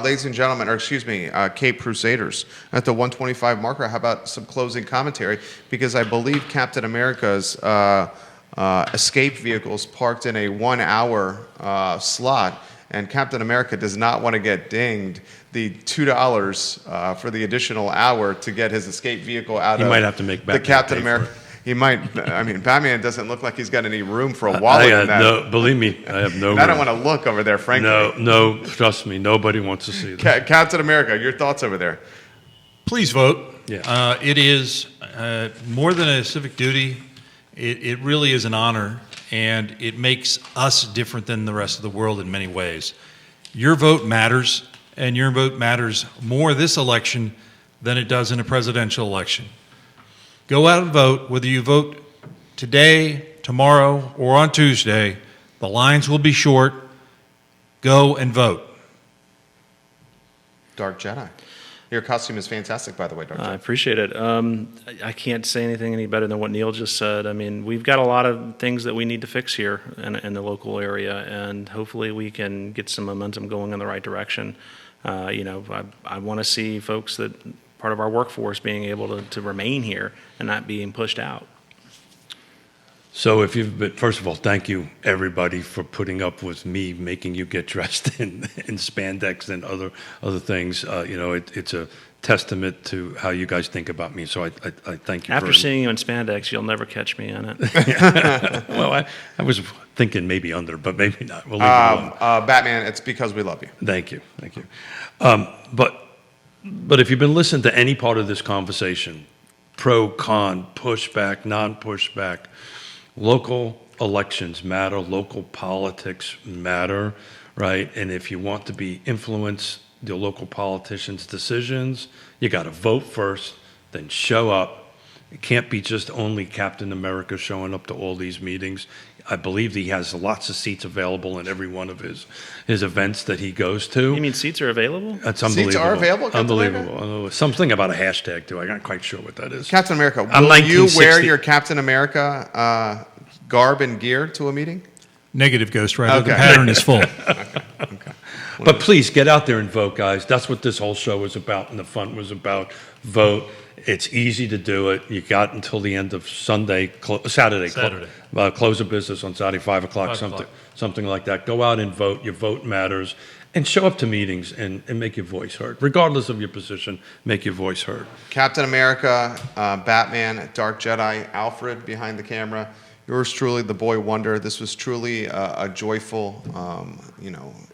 Ladies and gentlemen, or excuse me, Cape Crusaders at the 125 marker. How about some closing commentary? Because I believe Captain America's escape vehicles parked in a 1-hour slot, and Captain America does not want to get dinged the $2 for the additional hour to get his escape vehicle out He of might have to make the Batman Captain pay for America. it. He might. I mean, Batman doesn't look like he's got any room for a wallet in that. No, believe me, I have no. And I don't room. want to look over there, frankly. No, trust me, nobody wants to see that. Captain America, your thoughts over there? Please vote. Yeah. It is more than a civic duty. It really is an honor, and it makes us different than the rest of the world in many ways. Your vote matters, and your vote matters more this election than it does in a presidential election. Go out and vote, whether you vote today, tomorrow, or on Tuesday. The lines will be short. Go and vote. Dark Jedi. Your costume is fantastic, by the way, Dark I Jedi. appreciate it. I can't say anything any better than what Neil just said. I mean, we've got a lot of things that we need to fix here in the local area, and hopefully we can get some momentum going in the right direction. I want to see folks that part of our workforce being able to remain here and not being pushed out. So if you've been, first of all, thank you everybody for putting up with me making you get dressed in spandex and other things. It's a testament to how you guys think about me. So I thank you. After very seeing you in spandex, you'll never catch me in it. Well, I was thinking maybe under, but maybe not. We'll leave it alone. Batman, it's because we love you. Thank you. But if you've been listening to any part of this conversation, pro, con, pushback, non-pushback, local elections matter, local politics matter, right? And if you want to be influence the local politicians' decisions, you got to vote first, then show up. It can't be just only Captain America showing up to all these meetings. I believe he has lots of seats available in every one of his events that he goes to. You mean seats are available? That's Seats unbelievable. are available, Captain Unbelievable. Something about a hashtag too. I'm not quite sure what that is. Captain America, I'm will you wear 1960. your Captain America garb and gear to a meeting? Negative, Ghost Rider. The Okay. pattern is full. But please get out there and vote, guys. That's what this whole show was about, and the fun was about. Vote. It's easy to do it. You got until the end of Saturday. Close of business on Saturday, 5 o'clock, 5 o'clock. something like that. Go out and vote. Your vote matters. And show up to meetings and make your voice heard. Regardless of your position, make your voice heard. Captain America, Batman, Dark Jedi, Alfred behind the camera. Yours truly, the boy wonder. This was truly a joyful,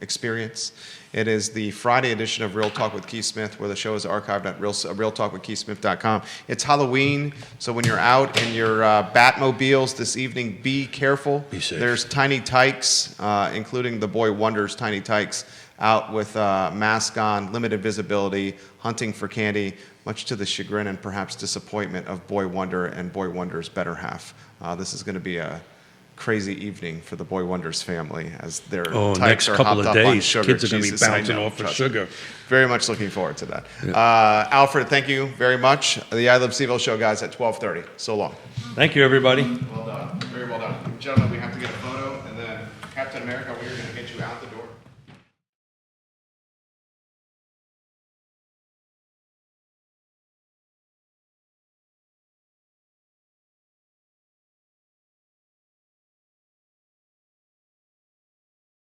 experience. It is the Friday edition of Real Talk with Keith Smith, where the show is archived at realtalkwithkeithsmith.com. It's Halloween, so when you're out in your Batmobiles this evening, be careful. Be safe. There's tiny tykes, including the boy wonders, tiny tykes, out with mask on, limited visibility, hunting for candy, much to the chagrin and perhaps disappointment of Boy Wonder and Boy Wonder's better half. This is going to be a crazy evening for the Boy Wonder's family as their Oh, tykes next are couple hopped of up on days, sugar. kids are going to be Jesus, I bouncing know, off of trust me. sugar. Very much looking forward to that. Alfred, thank you very much. The I Love CVille show, guys, at 12:30. So long. Thank you, everybody. Well done. Very well done. Gentlemen, we have to get a photo, and then Captain America, we are going to get you out the door.